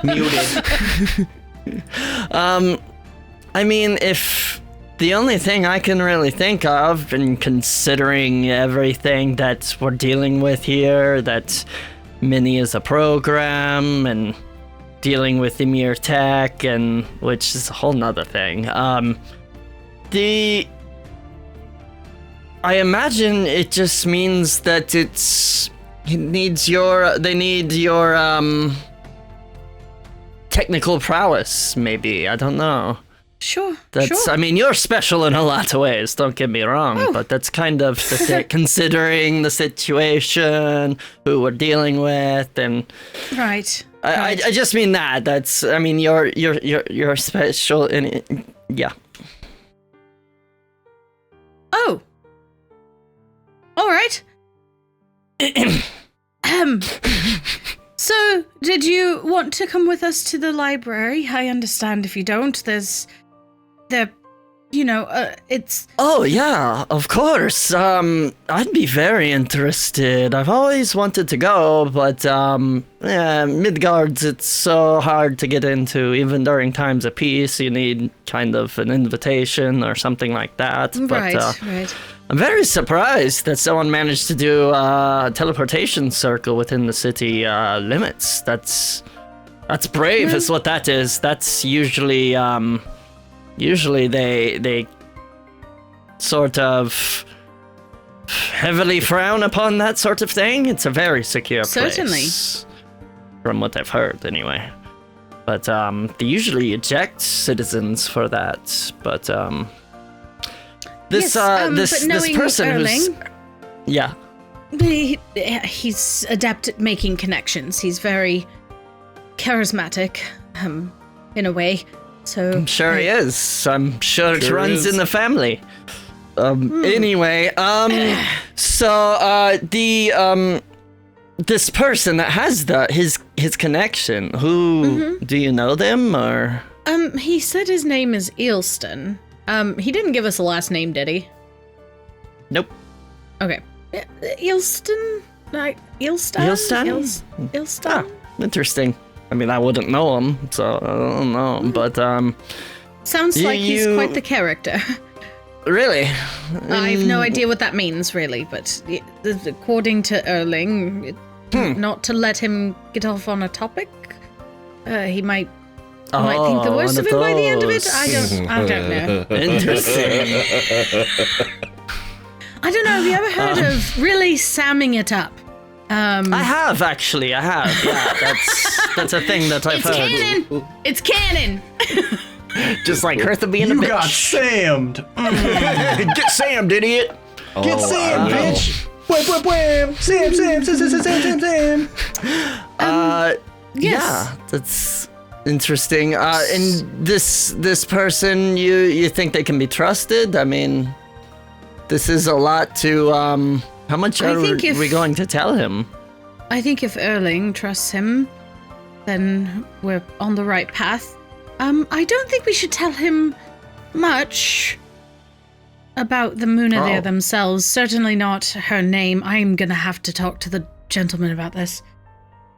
Muted. I mean, if the only thing I can really think of, and considering everything that we're dealing with here, that Minnie is a program, and dealing with Emir Tech, and which is a whole nother thing. I imagine it just means that they need your technical prowess, maybe. I don't know. Sure. I mean, you're special in a lot of ways, don't get me wrong, but that's kind of the thing, considering the situation, who we're dealing with, and Right. I just mean that. I mean, you're special in yeah. Oh. All right. So, did you want to come with us to the library? I understand if you don't. It's... Oh, yeah, of course. I'd be very interested. I've always wanted to go, but, Midgard's, it's so hard to get into. Even during times of peace, you need kind of an invitation or something like that. But, right. I'm very surprised that someone managed to do a teleportation circle within the city limits. That's brave, is what that is. That's usually they sort of heavily frown upon that sort of thing. It's a very secure place. Certainly. From what I've heard, anyway. But they usually eject citizens for that. But this person who's... Yeah. He's adept at making connections. He's very charismatic, in a way. So I'm sure he is. I'm sure it runs in the family. Anyway, so this person that has his connection, who do you know them or? He said his name is Eelston. He didn't give us a last name, did he? Nope. Okay. Eelston? Eelston? Ah, interesting. I mean, I wouldn't know him, so I don't know, but, Sounds like he's quite the character. Really? I have no idea what that means, really, but according to Erling, not to let him get off on a topic, he might think the worst of him by the end of it. I don't know. Interesting. I don't know, have you ever heard of really samming it up? I have, actually, Yeah, that's a thing that I've heard. Canon! It's canon! Just like Hertha being a bitch. You got Sammed! Get Sammed, idiot! Get Sammed, bitch! Wham, wham, wham! Sam! Yes. Yeah, that's interesting. And this person, you think they can be trusted? I mean, this is a lot to, how much are we going to tell him? I think if Erling trusts him, then we're on the right path. I don't think we should tell him much about the Munadir themselves. Certainly not her name. I'm gonna have to talk to the gentleman about this.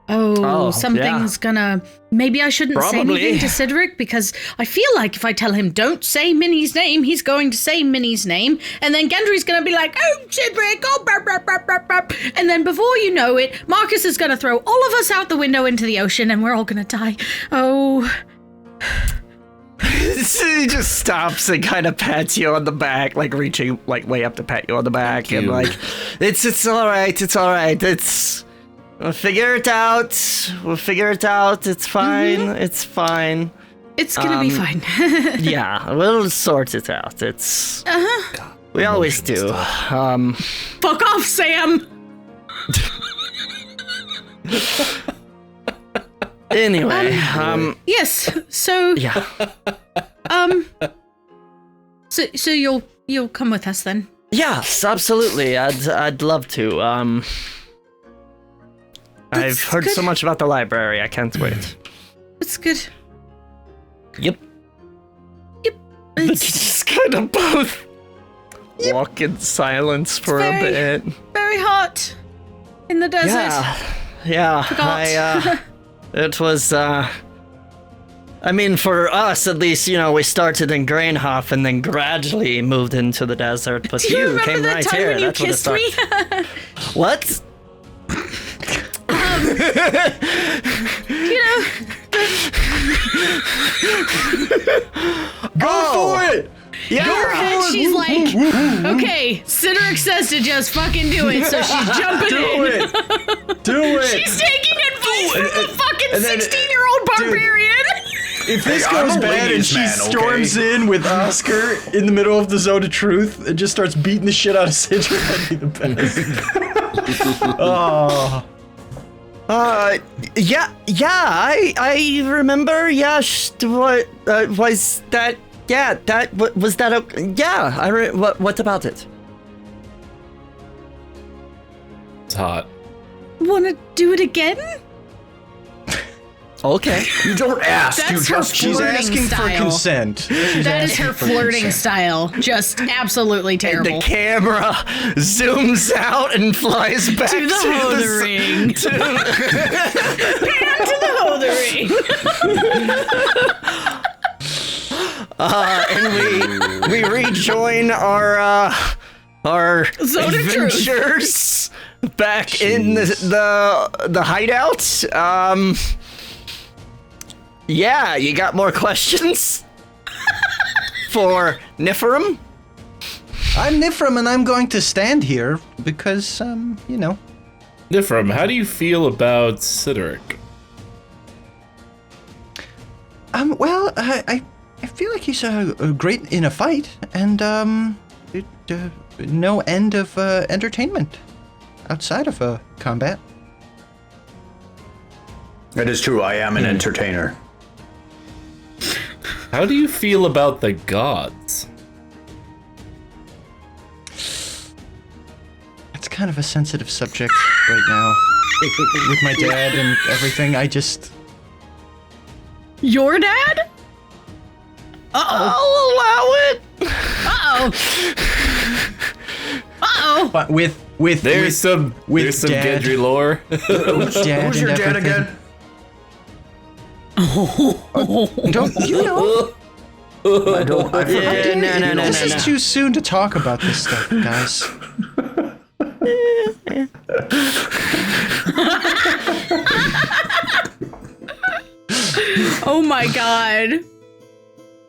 Something's gonna... Maybe I shouldn't say anything to Cydorik, because I feel like if I tell him don't say Minnie's name, he's going to say Minnie's name, and then Gendry's gonna be like, oh, Cydorik, oh, brap, brap, brap, brap, brap. And then before you know it, Marcus is gonna throw all of us out the window into the ocean, and we're all gonna die. Oh... He just stops and kind of pats you on the back, like reaching like way up to pat you on the back, and like, it's all right, we'll figure it out. It's fine. It's fine. It's gonna be fine. Yeah, we'll sort it out. It's we always do. Fuck off, Sam. Anyway, yes. So yeah. So you'll come with us then? Yes, absolutely. I'd love to. I've heard so much about the library. I can't wait. It's good. Yep. But you just kind of both walk in silence for a bit. Very hot in the desert. Yeah. Forgot. It was. I mean, for us at least, we started in Grainhof and then gradually moved into the desert. But Do you came remember right that time here. when you That's kissed what me? What? Go for it! Yeah. And she's like, okay, Cydorik says to just fucking do it, so she's jumping in. Do it! She's taking advice from a fucking 16-year-old barbarian. If this Hey, I'm goes a bad and ladies' she man, storms in with Oscar in the middle of the Zone of Truth and just starts beating the shit out of Sidra, that'd be the best. Oh. Yeah, I remember. Yeah, what was that? Yeah, was that? Yeah, what about it? It's hot. Wanna do it again? Okay. You don't ask. That's you her just She's flirting asking style. for consent. That is her flirting style. Just absolutely terrible. The camera zooms out and flies back To the hoe the ring. Pan to the hoe the ring. And we rejoin our Zone of Truth. adventures back in the hideout. Yeah, you got more questions for Niphirim? I'm Niphirim and I'm going to stand here because, you know. Niphirim, how do you feel about Cydorik? Well, I feel like he's great in a fight and, no end of entertainment outside of combat. That is true. I am an entertainer. How do you feel about the gods? It's kind of a sensitive subject right now with my dad and everything. Your dad? I'll allow it. Uh-oh. But with There's some dad. Gendry lore. Dad Who's your and dad everything. again? Don't you know? I don't. I forgot. No. This is too soon to talk about this stuff, guys. Oh my god.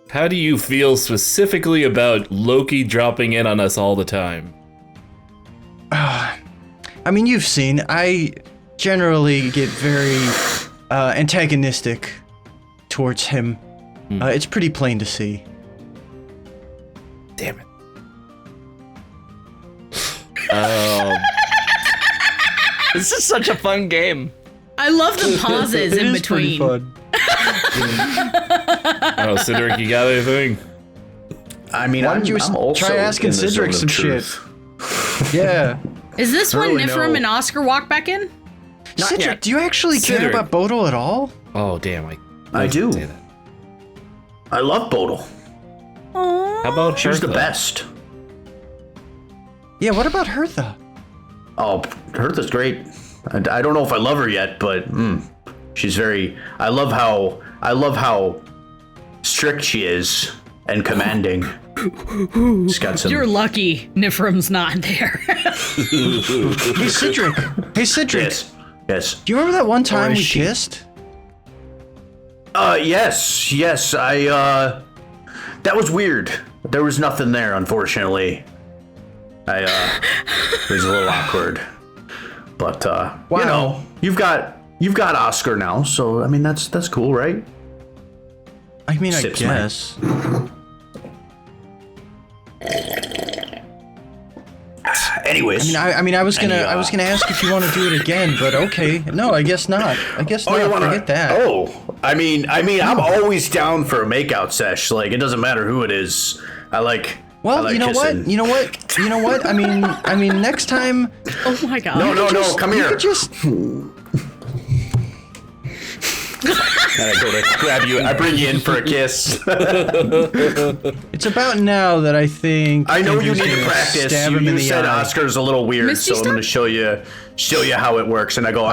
How do you feel specifically about Loki dropping in on us all the time? I mean, you've seen. I generally get very antagonistic towards him. It's pretty plain to see. Damn it. This is such a fun game. I love the pauses in between. Fun. Oh, Cydorik, you got anything? I mean, Why don't you I'm also try asking in the zone Cydorik of some shit? truth. Yeah. Is this when Really, Niphirim no. and Oscar walk back in? Not Cedric, yet. do you actually care Cedric. about Bodil at all? Oh, damn. I do. Say that. I love Bodil. How about She was the Hertha? best. Yeah, what about Hertha? Oh, Hertha's great. I don't know if I love her yet, but she's very. I love how strict she is and commanding. She's got some. You're lucky Niphirim's not there. Hey, Cedric. Hey, Cedric. Yes. Do you remember that one time is we she? kissed? Yes. I that was weird. There was nothing there, unfortunately. It was a little awkward. But Wow. you know, you've got Oscar now, so I mean that's cool, right? I mean, Sips, I man. guess. Anyways. I mean, I was gonna ask if you want to do it again, but okay. No, I guess not. I guess not. Forget that. Oh, I mean, I'm always down for a makeout sesh. Like, it doesn't matter who it is. I like. Well, I like you know kissing. what? You know what? I mean, next time. Oh my god. No, come You here. could just. And I go to grab you. I bring you in for a kiss. It's about now that I think. I know you Andrew's need to gonna practice. Stab him in You the said eye. Oscar's a little weird, Misty so I'm going to show you how it works. And I go.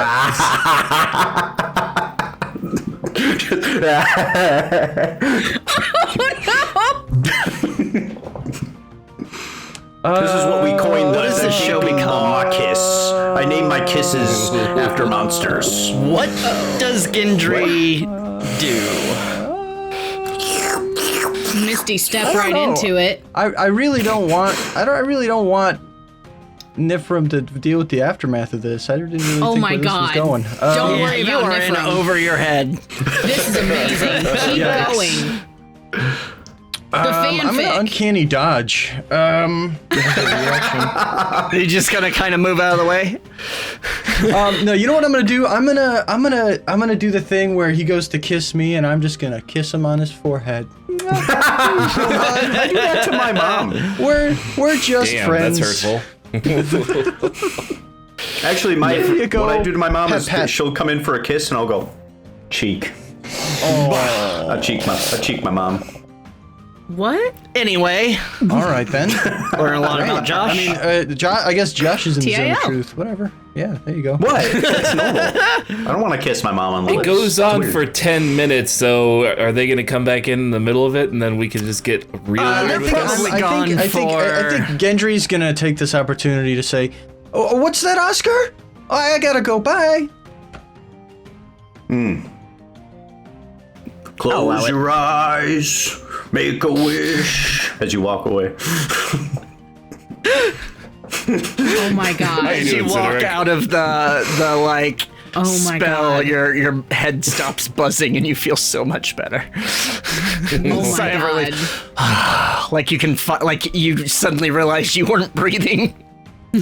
This is what we coined What does the this show Gaping become? Maw kiss. I name my kisses after monsters. What does Gendry do? Misty step right into it. I really don't want Niphirim to deal with the aftermath of this. I didn't really Oh think my where this was God. going. Don't worry You about are in Niphirim. over your head. This is amazing. Keep going. The I'm gonna fanfic. uncanny dodge. You're just gonna kind of move out of the way. No, you know what I'm gonna do? I'm gonna do the thing where he goes to kiss me, and I'm just gonna kiss him on his forehead. I do that to my mom. We're just Damn, friends. that's hurtful. Actually, you go. what I do to my mom Pat, is pat. she'll come in for a kiss and I'll go, cheek. I cheek my mom. What? Anyway, All right then. learn a lot about Josh. I mean, I guess Josh is in the zone of TIL. truth. Whatever. Yeah, there you go. What? That's normal. I don't want to kiss my mom on the It lips. goes on Weird. for 10 minutes, so are they going to come back in the middle of it and then we can just get real they're weird with this? probably gone I think Gendry's gonna take this opportunity to say, "Oh, what's that, Oscar? Oh, I gotta go. Bye." Close your eyes, make a wish as you walk away. Oh my God. How you As you doing, walk Cydorik? out of the like Oh my spell, God. your head stops buzzing and you feel so much better. Oh Sigh my of relief. God. Like you can like you suddenly realize you weren't breathing. You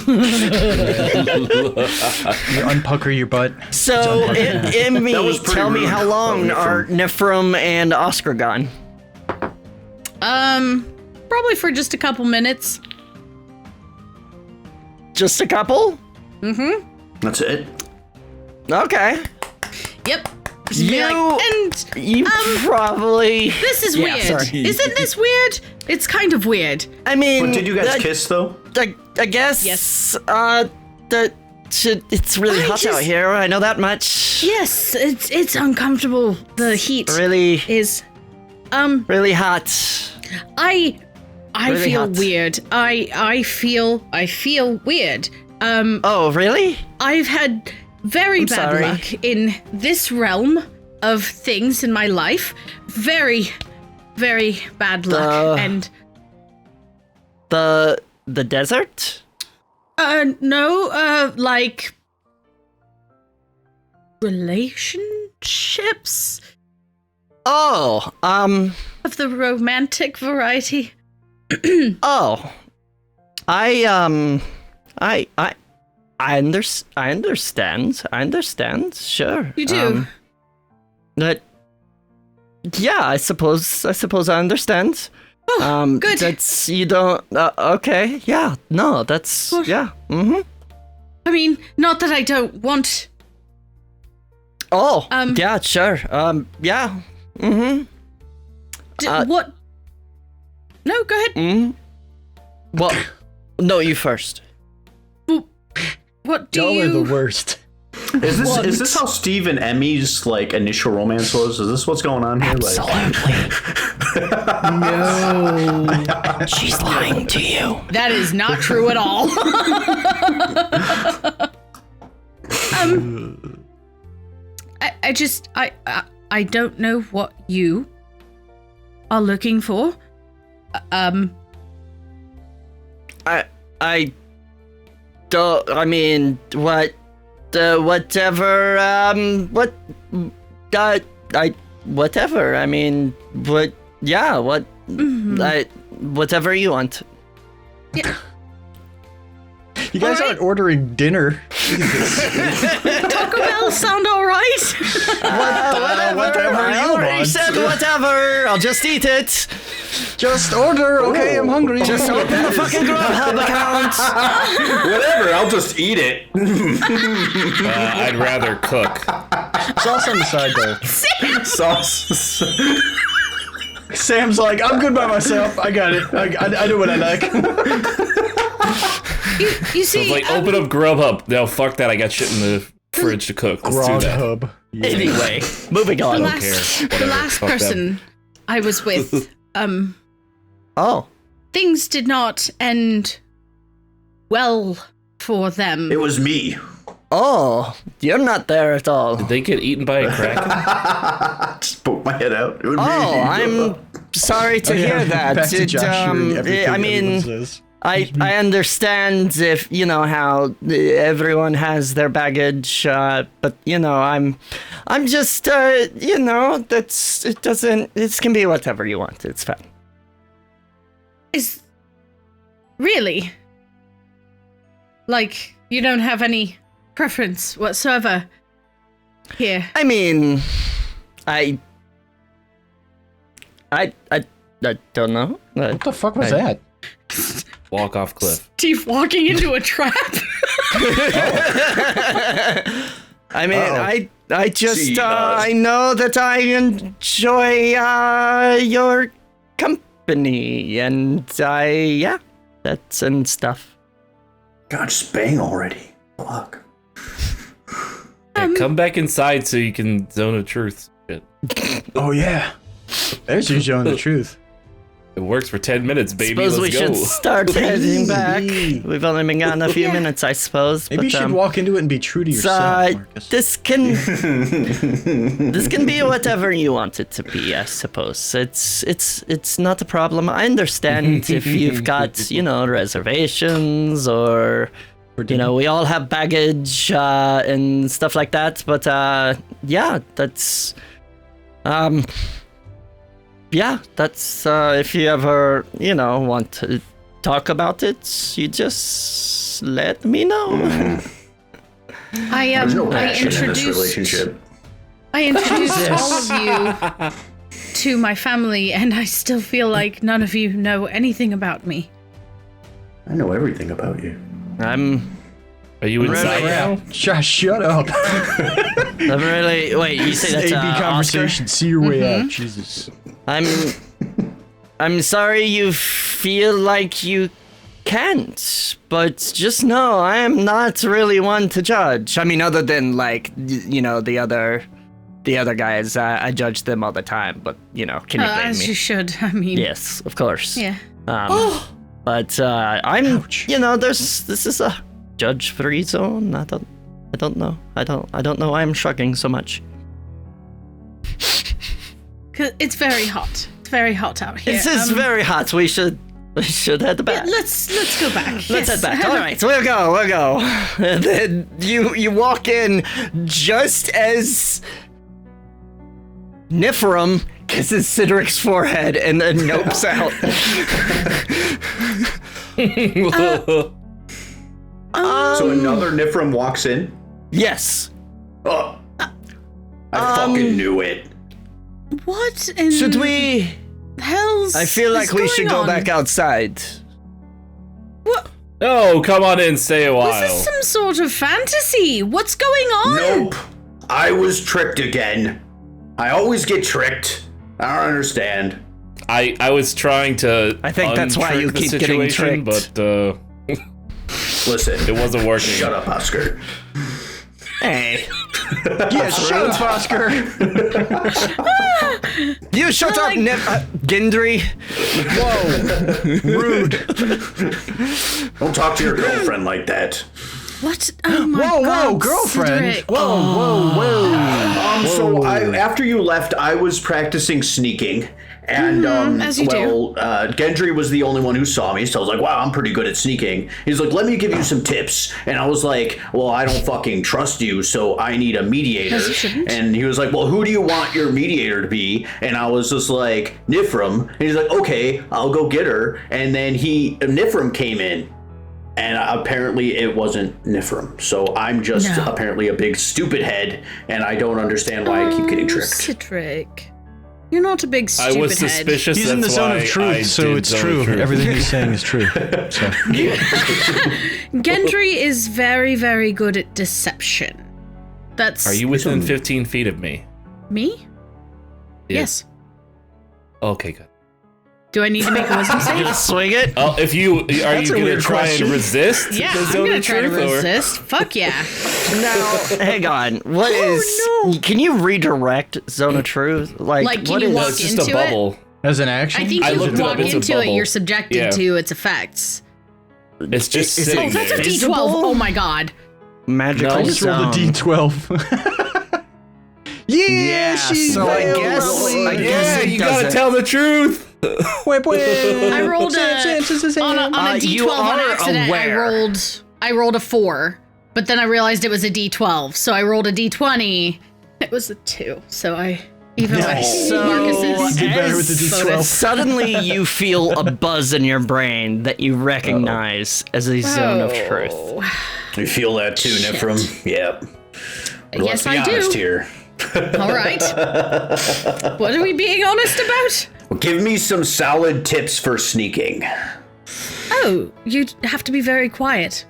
unpucker your butt. So, Emmy, That was pretty tell me rude how long of are Niphirim and Oscar gone? Probably for just a couple minutes. Just a couple? That's it. Okay. Yep. Just be like, You- and You probably. this is Yeah, weird. sorry. Isn't this weird? It's kind of weird. I mean, But did you guys kiss though? I guess. Yes. It's really I hot out just- here. I know that much. Yes, it's uncomfortable. The heat Really, is really hot. I Really feel hot. weird. I feel weird. Oh, really? I've had very bad sorry. luck in this realm of things in my life. Very, very bad luck. And The desert? no, like relationships Oh, of the romantic variety. oh. I understand. I understand. Sure. You do. That. Yeah, I suppose I understand. Oh, good. That's you don't. Okay. Yeah. No. That's Well- yeah. Mm-hmm. I mean, not that I don't want. Oh. Um, Yeah. Sure. Yeah. Mm-hmm. What? No, go ahead. Mm-hmm. Well, no, you first. What do Y'all you? are the worst. Is this how Steve and Emmy's like initial romance was? Is this what's going on here? No. She's lying to you. That is not true at all. I don't know what you are looking for. I don't. I mean, what? Whatever. Whatever. I mean, what? Yeah. What? Whatever you want. Yeah. You guys All right. aren't ordering dinner. Taco Bell sound all right? Whatever I you already want. said whatever. I'll just eat it. Just order. Okay, I'm hungry. Just open the fucking Grubhub account. Whatever, I'll just eat it. I'd rather cook. Sauce on the side though. Sauce. Sam's like, I'm good by myself. I got it. I do what I like. You see, It's like, open up Grubhub. No, fuck that. I got shit in the fridge to cook. Let's do that. Hub. Anyway, moving the on. last, care. the Whatever. last Fuck them. person I was with, Oh, things did not end well for them. It was me. Oh, you're not there at all. Did they get eaten by a kraken? Just poke my head out. Oh, I'm sorry to hear that. Back to Josh hearing everything I mean, everyone says. I understand if how everyone has their baggage, but I'm just it can be whatever you want. It's fine. Is really like you don't have any preference whatsoever here? I mean, I don't know. What the fuck was that? Walk off cliff. Steve walking into a trap. I mean, Uh-oh. I just See, I know that I enjoy your company, and that's and stuff. God, just bang already. Fuck. Yeah, come back inside so you can zone of truth. Shit. Oh yeah. There's you showing the truth. It works for 10 minutes, baby. Suppose we Let's go. should start heading back. We've only been gone a few minutes, I suppose. Maybe you should walk into it and be true to yourself, Marcus. This can be whatever you want it to be, I suppose. It's not a problem. I understand if you've got reservations or we all have baggage and stuff like that. But that's that's if you ever want to talk about it, you just let me know. There's no I passion in this introduced relationship. I introduced all of you to my family, and I still feel like none of you know anything about me. I know everything about you. Are you inside now? Josh, shut up. I'm really wait. You say that's AB conversation. See your way out. Jesus. I'm sorry you feel like you can't, but just know I am not really one to judge. I mean, other than the other guys, I judge them all the time. But can you blame As me? you should. I mean, Yes, of course. yeah. But I'm this is a judge-free zone. I don't know. I don't know why I'm shrugging so much. 'Cause it's very hot. It's very hot out here. This is very hot. We should head back. Yeah, let's go back. Let's head back. All right, we'll go. And then you walk in just as Niphirim kisses Cydric's forehead and then nopes out. So another Niphirim walks in? Yes. Oh, I fucking knew it. What in Should we? hell's I feel like is we should going go on? back outside. What? Oh, come on in, stay a Was while. this some sort of fantasy? What's going on? Nope. I was tricked again. I always get tricked. I don't understand. I was trying to. I think that's why you untrick the keep getting situation, tricked. but Listen. it wasn't working. Shut up, Oscar. Hey, Yeah, shut up, Oscar. you shut up, Gendry. Whoa. Rude. Don't talk to your girlfriend like that. What? Oh my Whoa, god. girlfriend. Cydric. Whoa. So after you left, I was practicing sneaking. And, as you do. Gendry was the only one who saw me, so I was like, wow, I'm pretty good at sneaking. He's like, let me give you some tips. And I was like, well, I don't fucking trust you, so I need a mediator. As you shouldn't. And he was like, well, who do you want your mediator to be? And I was just like, Niphirim. And he's like, okay, I'll go get her. And then Niphirim came in. And apparently it wasn't Niphirim. So I'm just apparently a big stupid head, and I don't understand why I keep getting tricked. Cydric. You're not a big stupid I was head. suspicious. He's in the that's zone why of truth, I so did it's zone of true. truth. Everything he's saying is true. So. Gendry is very, very good at deception. That's Are you within 15 feet of me? me? Yes. Okay, good. Do I need to make a wisdom save? Swing it. Oh, if you are That's you a gonna weird try question. and resist? Yeah, the I'm zone gonna of try to truth, or- resist. Fuck yeah. Now, hang on. What is? no. Can you redirect Zone of Truth? Like, can what you is? No, walk it's just into a it? bubble. As an action? I think I you looked can it up, walk it's a into it. bubble. You're subjected Yeah. to its effects. It's just Is it Oh, sitting that's a there. Invisible? D12. Oh my god. magical No. I just rolled a zone. D12. yeah, she's so I real guess- lovely. I guess- Yeah, you does gotta it. tell the truth. Wait. I rolled on a you D12 on are accident. aware. I rolled a 4, but then I realized it was a D12, so I rolled a D20. It was a 2, so I even Nice. So Marcus's did better with the bonus. D12. suddenly you feel a buzz in your brain that you recognize as a zone of truth. Oh. You feel that too, Niphirim? Yep. Yes, Let's be I honest do. here. All right. What are we being honest about? Well, give me some solid tips for sneaking. Oh, you have to be very quiet.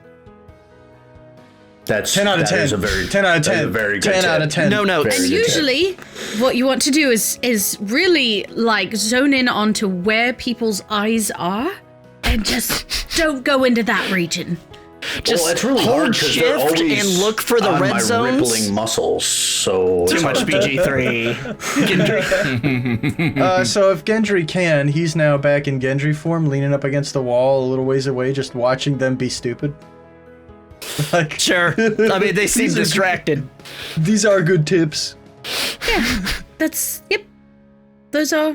That's 10 out of that 10. is a very 10 out of that is 10. a very good 10 out tip. of 10. No, Very And good tip. usually, what you want to do is really like zone in onto where people's eyes are, and just don't go into that region. Just well, it's really hold hard 'cause they're shift always and look for the on red my zones. rippling muscles. So Too it's much hard to- BG3. So if Gendry can, he's now back in Gendry form, leaning up against the wall a little ways away, just watching them be stupid. Like, Sure. I mean, they seem These are- distracted. these are good tips. Yep. Those are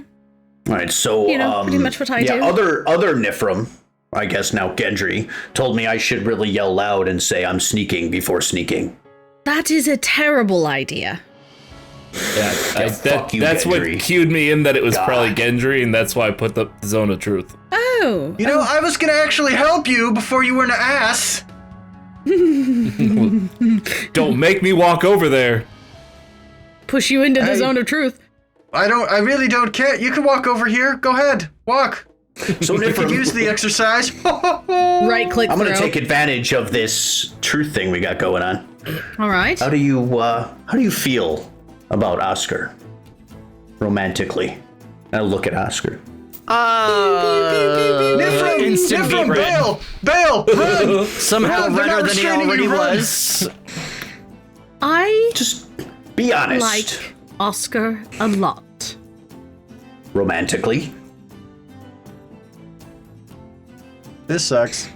All right, so You know, pretty much what I do. Other Niphirim, I guess now Gendry, told me I should really yell loud and say I'm sneaking before sneaking. that is a terrible idea. Yeah, fuck you, that's Gendry. what cued me in that it was God. probably Gendry, and that's why I put the zone of truth. Oh, You know, I was gonna actually help you before you were an ass. Don't make me walk over there. push you into the Hey. zone of truth. I really don't care. You can walk over here. Go ahead. Walk. So You could use Niphirim, the exercise. Right click I'm throw. gonna take advantage of this truth thing we got going on. All right. How do you feel about Oscar romantically? I look at Oscar. Instant beat Niphirim, red. bail, run. Somehow Run, they're redder not than he restraining already you, run. was. I Just be honest. like Oscar a lot. Romantically. This sucks.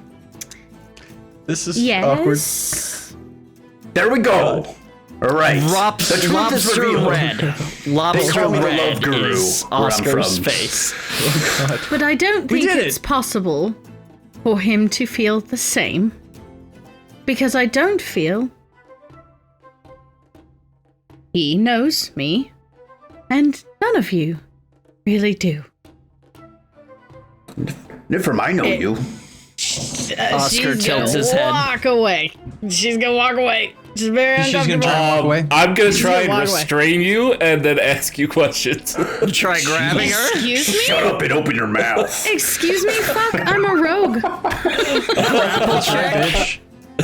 This is awkward. Yes. There we go. All right. Lobster revealed. red. Lobster call me the red love guru is where I'm Oscar's from. face. But I don't We think did it's it. possible for him to feel the same. Because I don't feel he knows me, and none of you really do. Niphirim, I know you. Oscar She's tilts gonna his head. walk away. She's gonna walk away. She's very She's gonna uncomfortable. try and walk away. I'm gonna try and walk away. restrain you and then ask you questions. Try grabbing her. Excuse me? Shut up and open your mouth. Excuse me? Fuck, I'm a rogue. Bitch.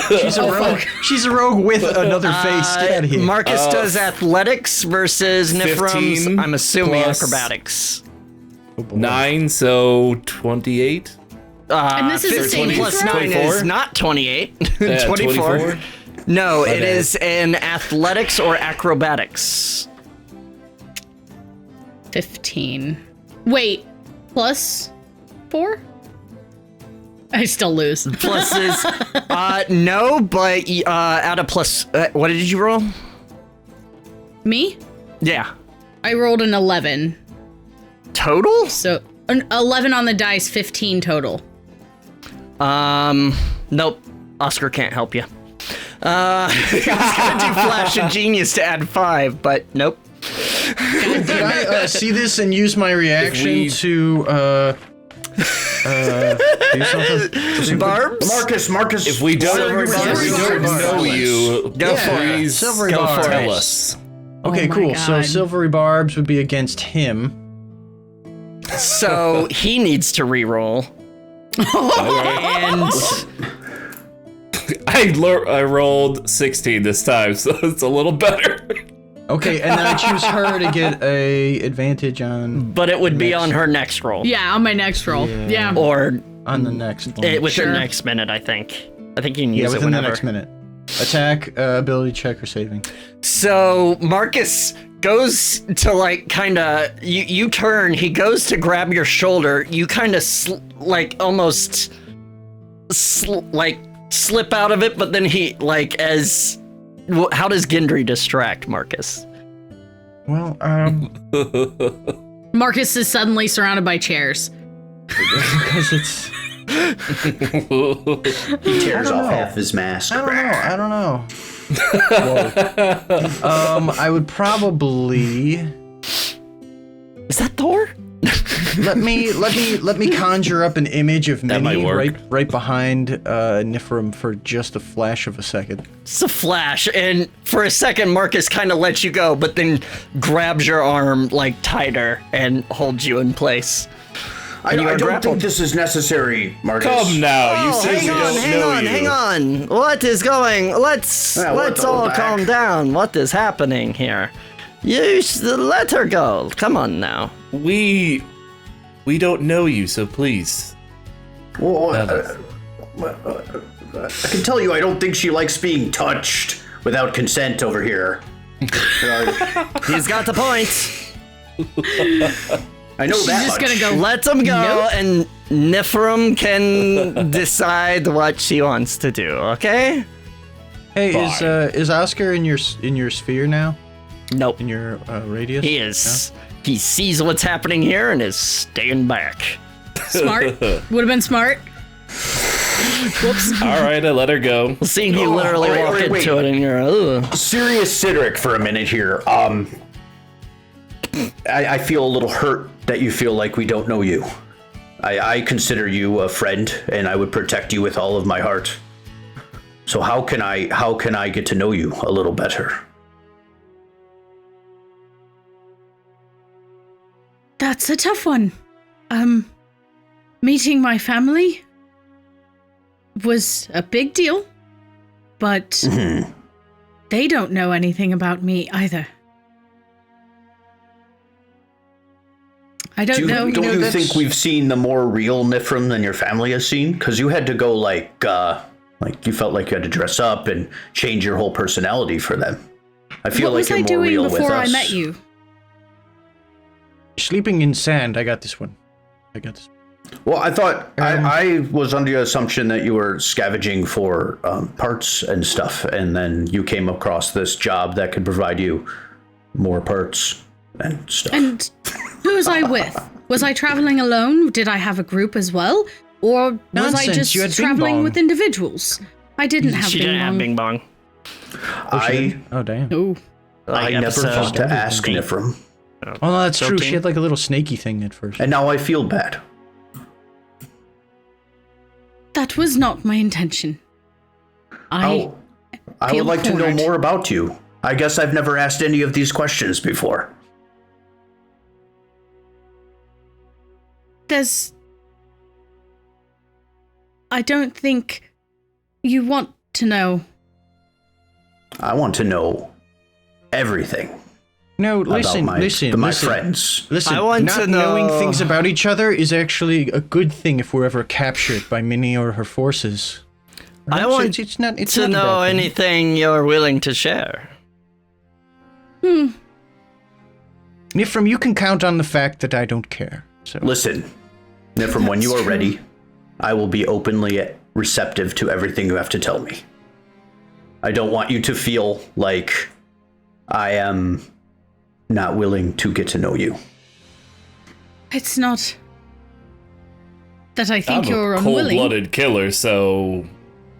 She's a rogue. She's a rogue with another face. Get out of here. Marcus does athletics versus Niphirim's, 15 I'm assuming, plus- acrobatics. 9, so 28. And this is a 15 saving plus throw? 9 is not 28. Yeah, 24. No, it Okay. is in athletics or acrobatics. 15. Wait, plus 4? I still lose. Pluses. No, but add a plus. What did you roll? Me? Yeah. I rolled an 11. Total? So, an 11 on the dice, 15 total. Nope. Oscar can't help you. He's gonna do Flash of Genius to add 5, but nope. Can I see this and use my reaction we- to do something? Barbs? Marcus. If we don't, Silvery if bars. we don't Silvery know bars. you, Go for it. please Silvery Go bars. for tell it. us. Okay, Oh my cool. So God. silvery barbs would be against him. So he needs to re-roll. And I rolled 16 this time, so it's a little better. Okay, and then I choose her to get a advantage on but it would be on her next roll. Yeah, on my next roll. Yeah. Or the next one. within Sure. the next minute, I think. I think you can Yeah, use it within the whenever. next minute. Attack, ability check, or saving. So Marcus goes to like kind of you turn. He goes to grab your shoulder. You kind of like almost like slip out of it, but then he, like, how does Gendry distract Marcus? Well, Marcus is suddenly surrounded by chairs. because it's... He tears off half his mask. I don't know. I would probably... Is that Thor? Let me conjure up an image of That might Minnie work. right behind Niphirim for just a flash of a second. It's a flash, and for a second, Marcus kind of lets you go, but then grabs your arm, like, tighter and holds you in place. I don't think this is necessary, Marcus. Come now, you say we don't know you. Hang on. What is going? Let's all calm down. What is happening here? You let her go. Come on now. We don't know you, so please. Well, I can tell you, I don't think she likes being touched without consent over here. He's got the point. I know She's that just much. gonna go. Let him go, Nope. and Niphirim can decide what she wants to do. Okay? Hey, Fine. is Oscar in your sphere now? Nope. In your radius? He is. He sees what's happening here and is staying back. Smart. Would have been smart. Whoops. All right, I let her go. Seeing you literally wait, walk wait, into wait. it and you're, ugh. Serious Cydorik for a minute here. I feel a little hurt that you feel like we don't know you. I consider you a friend, and I would protect you with all of my heart. So how can I get to know you a little better? That's a tough one. Meeting my family was a big deal, but they don't know anything about me either. I don't know. Don't you think we've seen the more real Niphirim than your family has seen? Because you had to go like you felt like you had to dress up and change your whole personality for them. I feel What like was you're I more doing real with before I us. met you? Sleeping in sand. I got this one. Well, I thought I was under the assumption that you were scavenging for parts and stuff, and then you came across this job that could provide you more parts and stuff. And who was I with? Was I traveling alone? Did I have a group as well? Or was I Nonsense, you had just Bing traveling Bong. with individuals? I didn't have She Bing didn't have Bong. Bing Bong. Oh, damn. Oh. I never thought to ask Niphirim, Oh, no, that's true. 13. She had like a little snaky thing at first. and now I feel bad. That was not my intention. I feel would like to know cornered. more about you. I guess I've never asked any of these questions before. I don't think you want to know. I want to know everything No, about listen. my friends. Listen, I want not to know- knowing things about each other is actually a good thing if we're ever captured by Minnie or her forces. I So want it's not, it's to not a know bad thing. anything you're willing to share. Niphirim, you can count on the fact that I don't care. So Listen, Niphirim, when you are That's true. ready, I will be openly receptive to everything you have to tell me. I don't want you to feel like I am not willing to get to know you. It's not that I think I'm you're a unwilling. cold-blooded killer, so...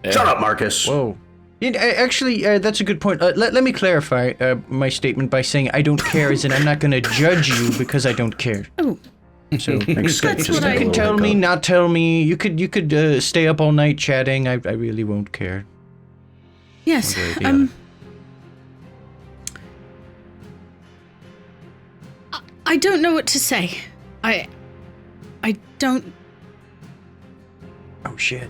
Shut up, Marcus. whoa. Actually, that's a good point. Let me clarify my statement by saying I don't care, as in I'm not going to judge you because I don't care. Oh, So Thanks, That's just what take I- a you can little tell me, hiccup. not tell me. You could stay up all night chatting. I really won't care. yes. One way or the other. I don't know what to say. I don't. Oh shit.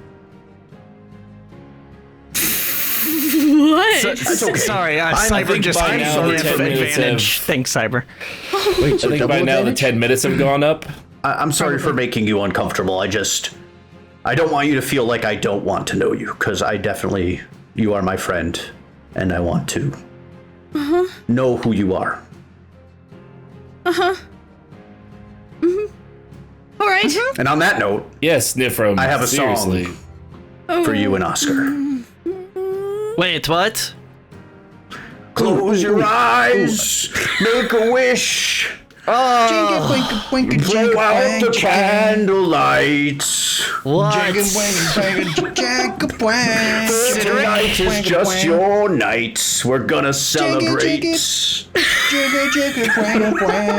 What? That's okay. Sorry, I Cyber think just by had now the 10 minutes advantage. Thanks, Cyber. Wait, I so think double by now the advantage? 10 minutes have gone up. I'm sorry for making you uncomfortable. I don't want you to feel like I don't want to know you, because you are my friend, and I want to know who you are. All right. And on that note, Yes, Niphirim. I have a seriously. song for you and Oscar. Wait, what? Close your eyes, make a wish, Oh, blow out the candlelight. what? Tonight is just your night. We're gonna celebrate.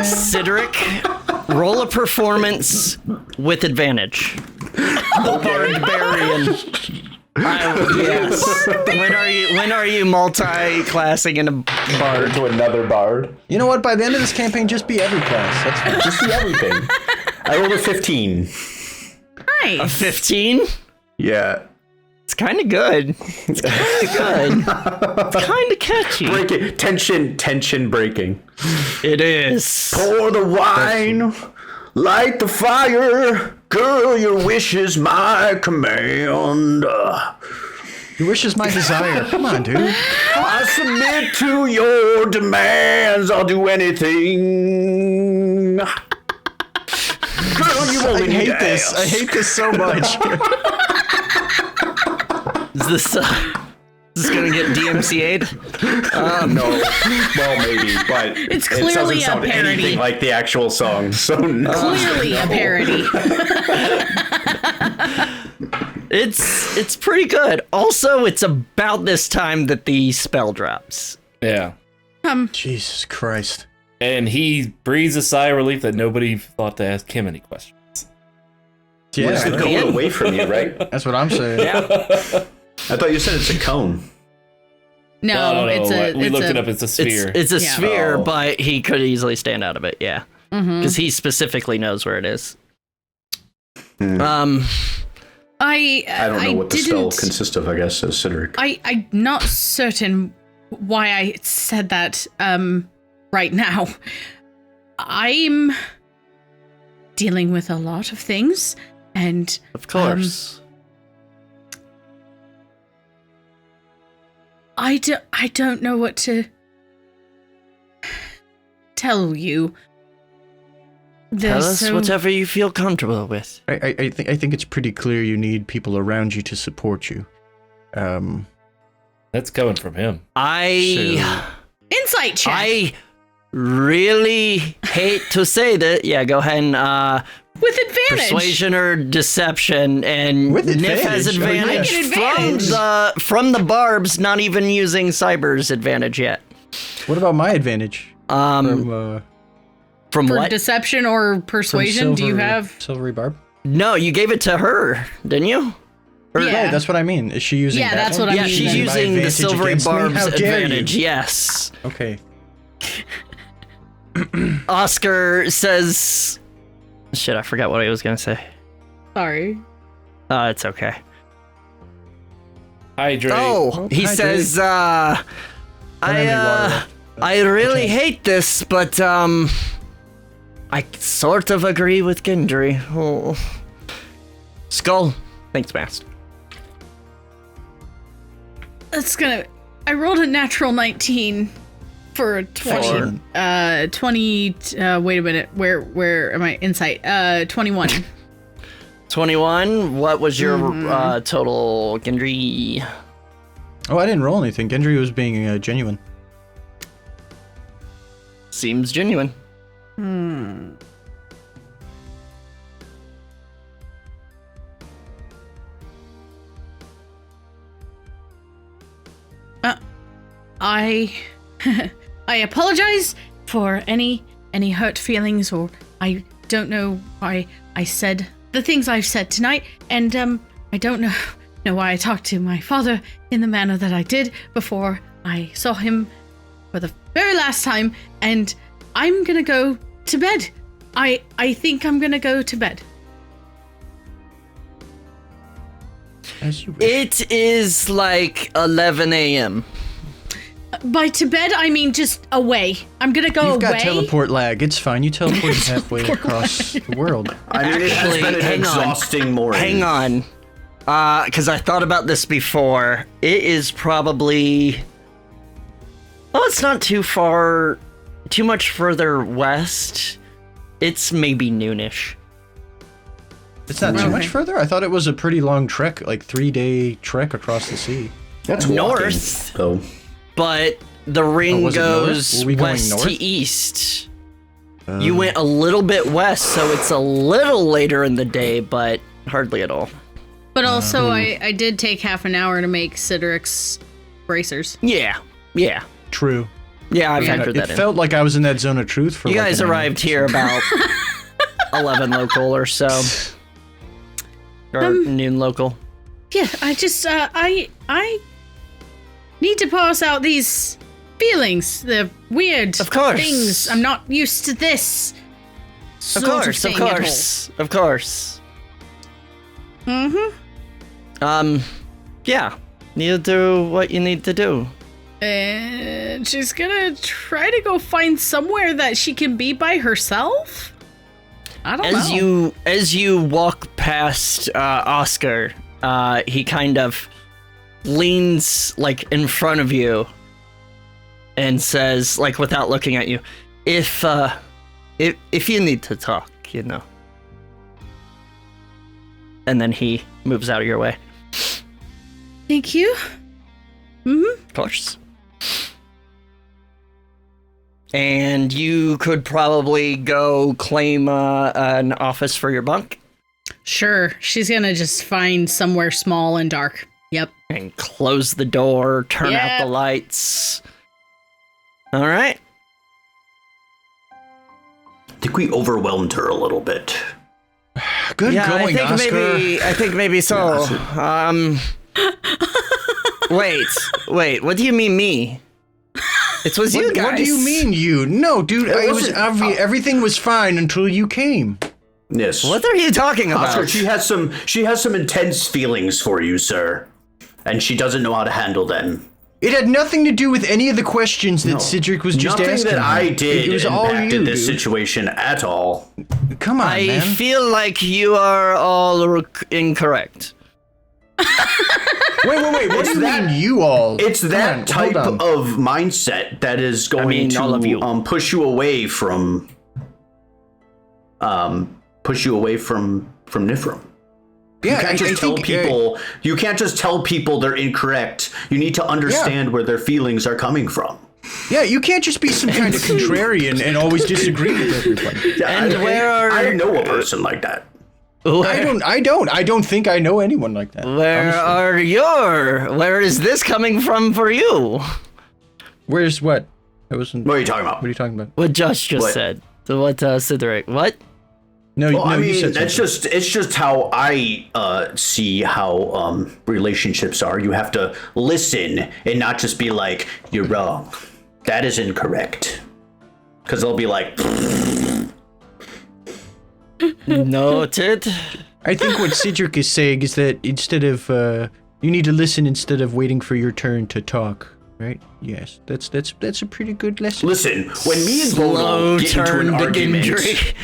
Cydorik, roll a performance with advantage. Barbarian. Yes. When are you multi-classing in a bard? To another bard. You know what? By the end of this campaign, just be every class. That's fine. Just do everything. I rolled a 15. Nice. 15? Yeah. It's kind of good. It's kind of catchy. Break it. Tension breaking. It is. Pour the wine, light the fire. Girl, your wish is my command. Your wish is my desire. Come on, dude. I submit to your demands. I'll do anything. Girl, you I only need hate to this. I ask. hate this so much. Is this gonna get DMCA'd? No, well, maybe, but It's it doesn't clearly a sound parody. anything like the actual song. So no. Clearly a parody. It's pretty good. Also, it's about this time that the spell drops. Yeah. Jesus Christ. And he breathes a sigh of relief that nobody thought to ask him any questions. It's Yeah, going away from you, right? that's what I'm saying. I thought you said it's a cone. No, it's a. We it's looked a, it up. It's a sphere. It's a Yeah. sphere, Oh. but he could easily stand out of it. Yeah, Mhm. because he specifically knows where it is. Hmm. I I don't know what the spell didn't- consists of, I guess, says Cydorik. I'm not certain why I said that right now. I'm dealing with a lot of things, and Of course. I don't know what to tell you. Tell There's us so- whatever you feel comfortable with. I think it's pretty clear you need people around you to support you. That's coming from him. Insight check. I really hate to say that. Yeah, go ahead and with advantage. persuasion or deception, and With Niph has advantage. Oh, yeah. advantage, I get advantage. from the barbs, not even using Cyber's advantage yet. What about my advantage? From For what? deception or persuasion, do you have? Silvery Barb? No, you gave it to her, didn't you? Or- Yeah. Right, that's what I mean. Is she using Yeah, that that's one? what I'm Yeah, she's using. My using the advantage silvery against me? barb's How dare you. advantage. Yes. Okay. Oscar says, "Shit, I forgot what I was gonna say." Sorry. It's okay. Hydrate. Oh, he hydrate. says, I I really hate this, but I sort of agree with Gendry. Oh. Skull, thanks, Mast. I rolled a natural 19 for 20. Excellent. 20. Wait a minute. Where am I? Insight. 21. 21. What was your total, Gendry? Oh, I didn't roll anything. Gendry was being genuine. Seems genuine. I I apologize for any hurt feelings, or I don't know why I said the things I've said tonight, and I don't know why I talked to my father in the manner that I did before I saw him for the very last time, and I'm gonna go to bed. I think I'm gonna go to bed. As you wish. It is like 11 a.m. By to bed, I mean just away. I'm gonna go You've away. got teleport lag. It's fine. You teleport halfway across the world. I mean, it has Actually, been an hang on. exhausting morning. Hang on. Because I thought about this before. It is probably... Oh, it's not too far... Too much further west. It's maybe noonish. It's not too Okay. much further? I thought it was a pretty long trek, like 3-day trek across the sea. That's North. Walking, But the ring was it north? goes Were we going west north? to east. You went a little bit west, so it's a little later in the day, but hardly at all. But also, I did take half an hour to make Cydoric's bracers. Yeah. True. Yeah, I've Yeah. factored It that in. felt like I was in that zone of truth for You like guys an hour. arrived here about 11 local or so. Or noon local. Yeah, I just I need to pass out these feelings, the weird Of course. things. I'm not used to this. Of sort course, thing of at all. course. Of course. Mm-hmm. Yeah. You do what you need to do. And she's gonna try to go find somewhere that she can be by herself. I don't know. As you walk past Oscar, he kind of leans like in front of you and says, like without looking at you, if you need to talk, you know. And then he moves out of your way. Thank you. Mm-hmm. Of course. And you could probably go claim an office for your bunk Sure. She's gonna just find somewhere small and dark. Yep. and close the door, turn out Yeah. the lights. All right. I think we overwhelmed her a little bit. Good going, Oscar. I think maybe so. Wait. What do you mean me? It was you guys. What do you mean you? No, dude, it was wasn't- obvious. Everything was fine until you came. Yes. What are you talking about? Oscar, she has some intense feelings for you, sir. And she doesn't know how to handle them. It had nothing to do with any of the questions that No. Cydrik was just Nothing asking. that I did It was all impacted you, this dude. situation at all. Come on, I man. feel like you are all incorrect. Wait. What It's do you that- mean, you all? It's Come that on, type hold on. of mindset that is going mean, all of you. to push you away from Niphirim. Yeah, You can't just tell think, people. You can't just tell people they're incorrect. You need to understand where their feelings are coming from. yeah, you can't just be some kind of contrarian and always disagree with everybody. And I know a person like that. I don't think I know anyone like that. Where is this coming from for you? Where's what? I wasn't. What are you talking about? What are you talking about? What Josh just What? said. So what, Cydorik? What? No, Well, no, I you mean, said it's something. just how I see how relationships are. You have to listen and not just be like, "You're wrong. That is incorrect," because they'll be like, Noted. I think what Cydrik is saying is that instead of you need to listen instead of waiting for your turn to talk, right? Yes, that's a pretty good lesson. "Listen, when me and Slow Bono get into turn an to argument." Gendry.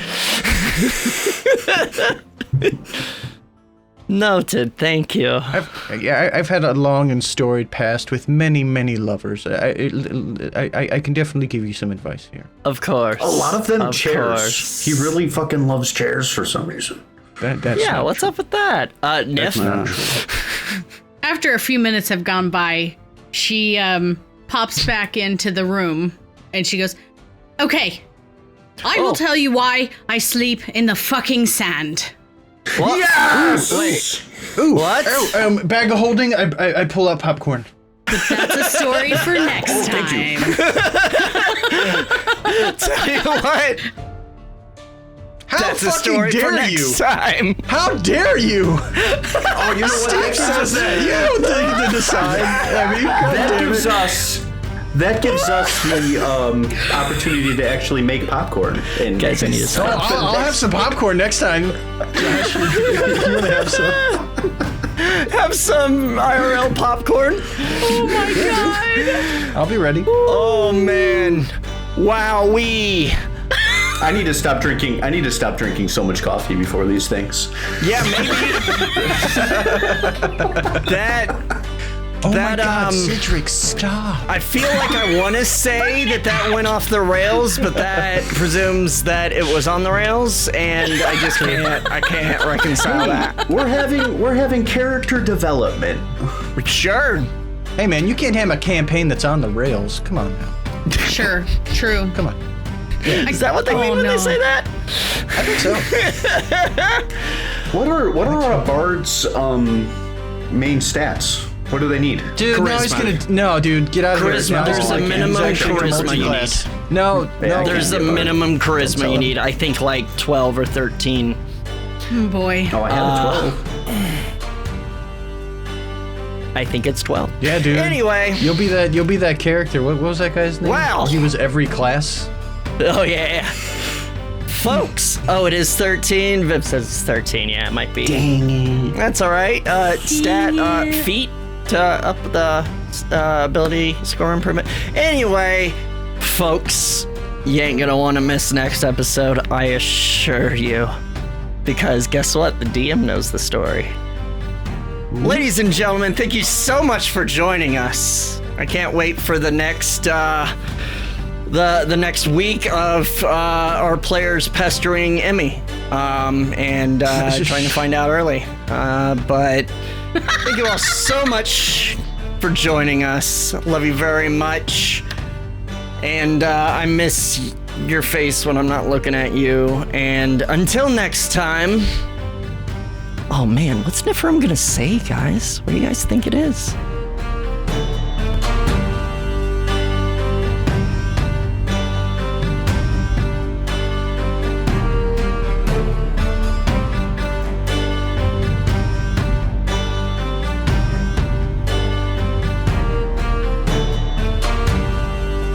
Noted. Thank you. I've had a long and storied past with many lovers. I can definitely give you some advice here. Of course. A lot of them chairs. course. He really fucking loves chairs for some reason. That's Yeah, not what's true. up with that? Niph? After a few minutes have gone by, she pops back into the room and she goes, "Okay, I will tell you why I sleep in the fucking sand." What? Yes! Wait. Ooh, What? Oh, bag of holding. I pull out popcorn. That's a story for next thank you. time. Tell you what? How That's a fucking story for dare next you? time. How dare you? Oh, you know what? Steve says that. You don't take it to decide. I mean, God That damn gives it. us the opportunity to actually make popcorn and Guys, I need to stop. I'll have some popcorn next time. Josh, if you want to have some. Have some IRL popcorn. Oh my god. I'll be ready. Oh man. Wowee. I need to stop drinking so much coffee before these things. Yeah, maybe. that Oh my That, God, Cydorik, stop. I feel like I want to say that went off the rails, but that presumes that it was on the rails, and I just can't reconcile that. We're having character development. Sure. Hey man, you can't have a campaign that's on the rails. Come on now. Sure, true. Come on. Is that what they mean when they say that? I think so. What are our bards' main stats? What do they need? Dude, no, dude, get out of here. Charisma. There's a minimum charisma you need. No, There's a minimum charisma you need. I think like 12 or 13. Oh boy. Oh, I have a 12. I think it's 12. Yeah, dude. Anyway. You'll be that character. What was that guy's name? Wow. He was every class. Oh, yeah. Folks. Oh, it is 13. Viv says it's 13. Yeah, it might be. Dang it. That's all right. Feet to up the ability score improvement. Anyway, folks, you ain't gonna want to miss next episode, I assure you. Because guess what? The DM knows the story. Ladies and gentlemen, thank you so much for joining us. I can't wait for the next the next week of our players pestering Emmy and trying to find out early. But thank you all so much for joining us. Love you very much. And I miss your face when I'm not looking at you. And until next time. Oh man, what's Niphirim gonna say, guys? What do you guys think it is?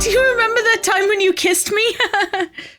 Do you remember that time when you kissed me?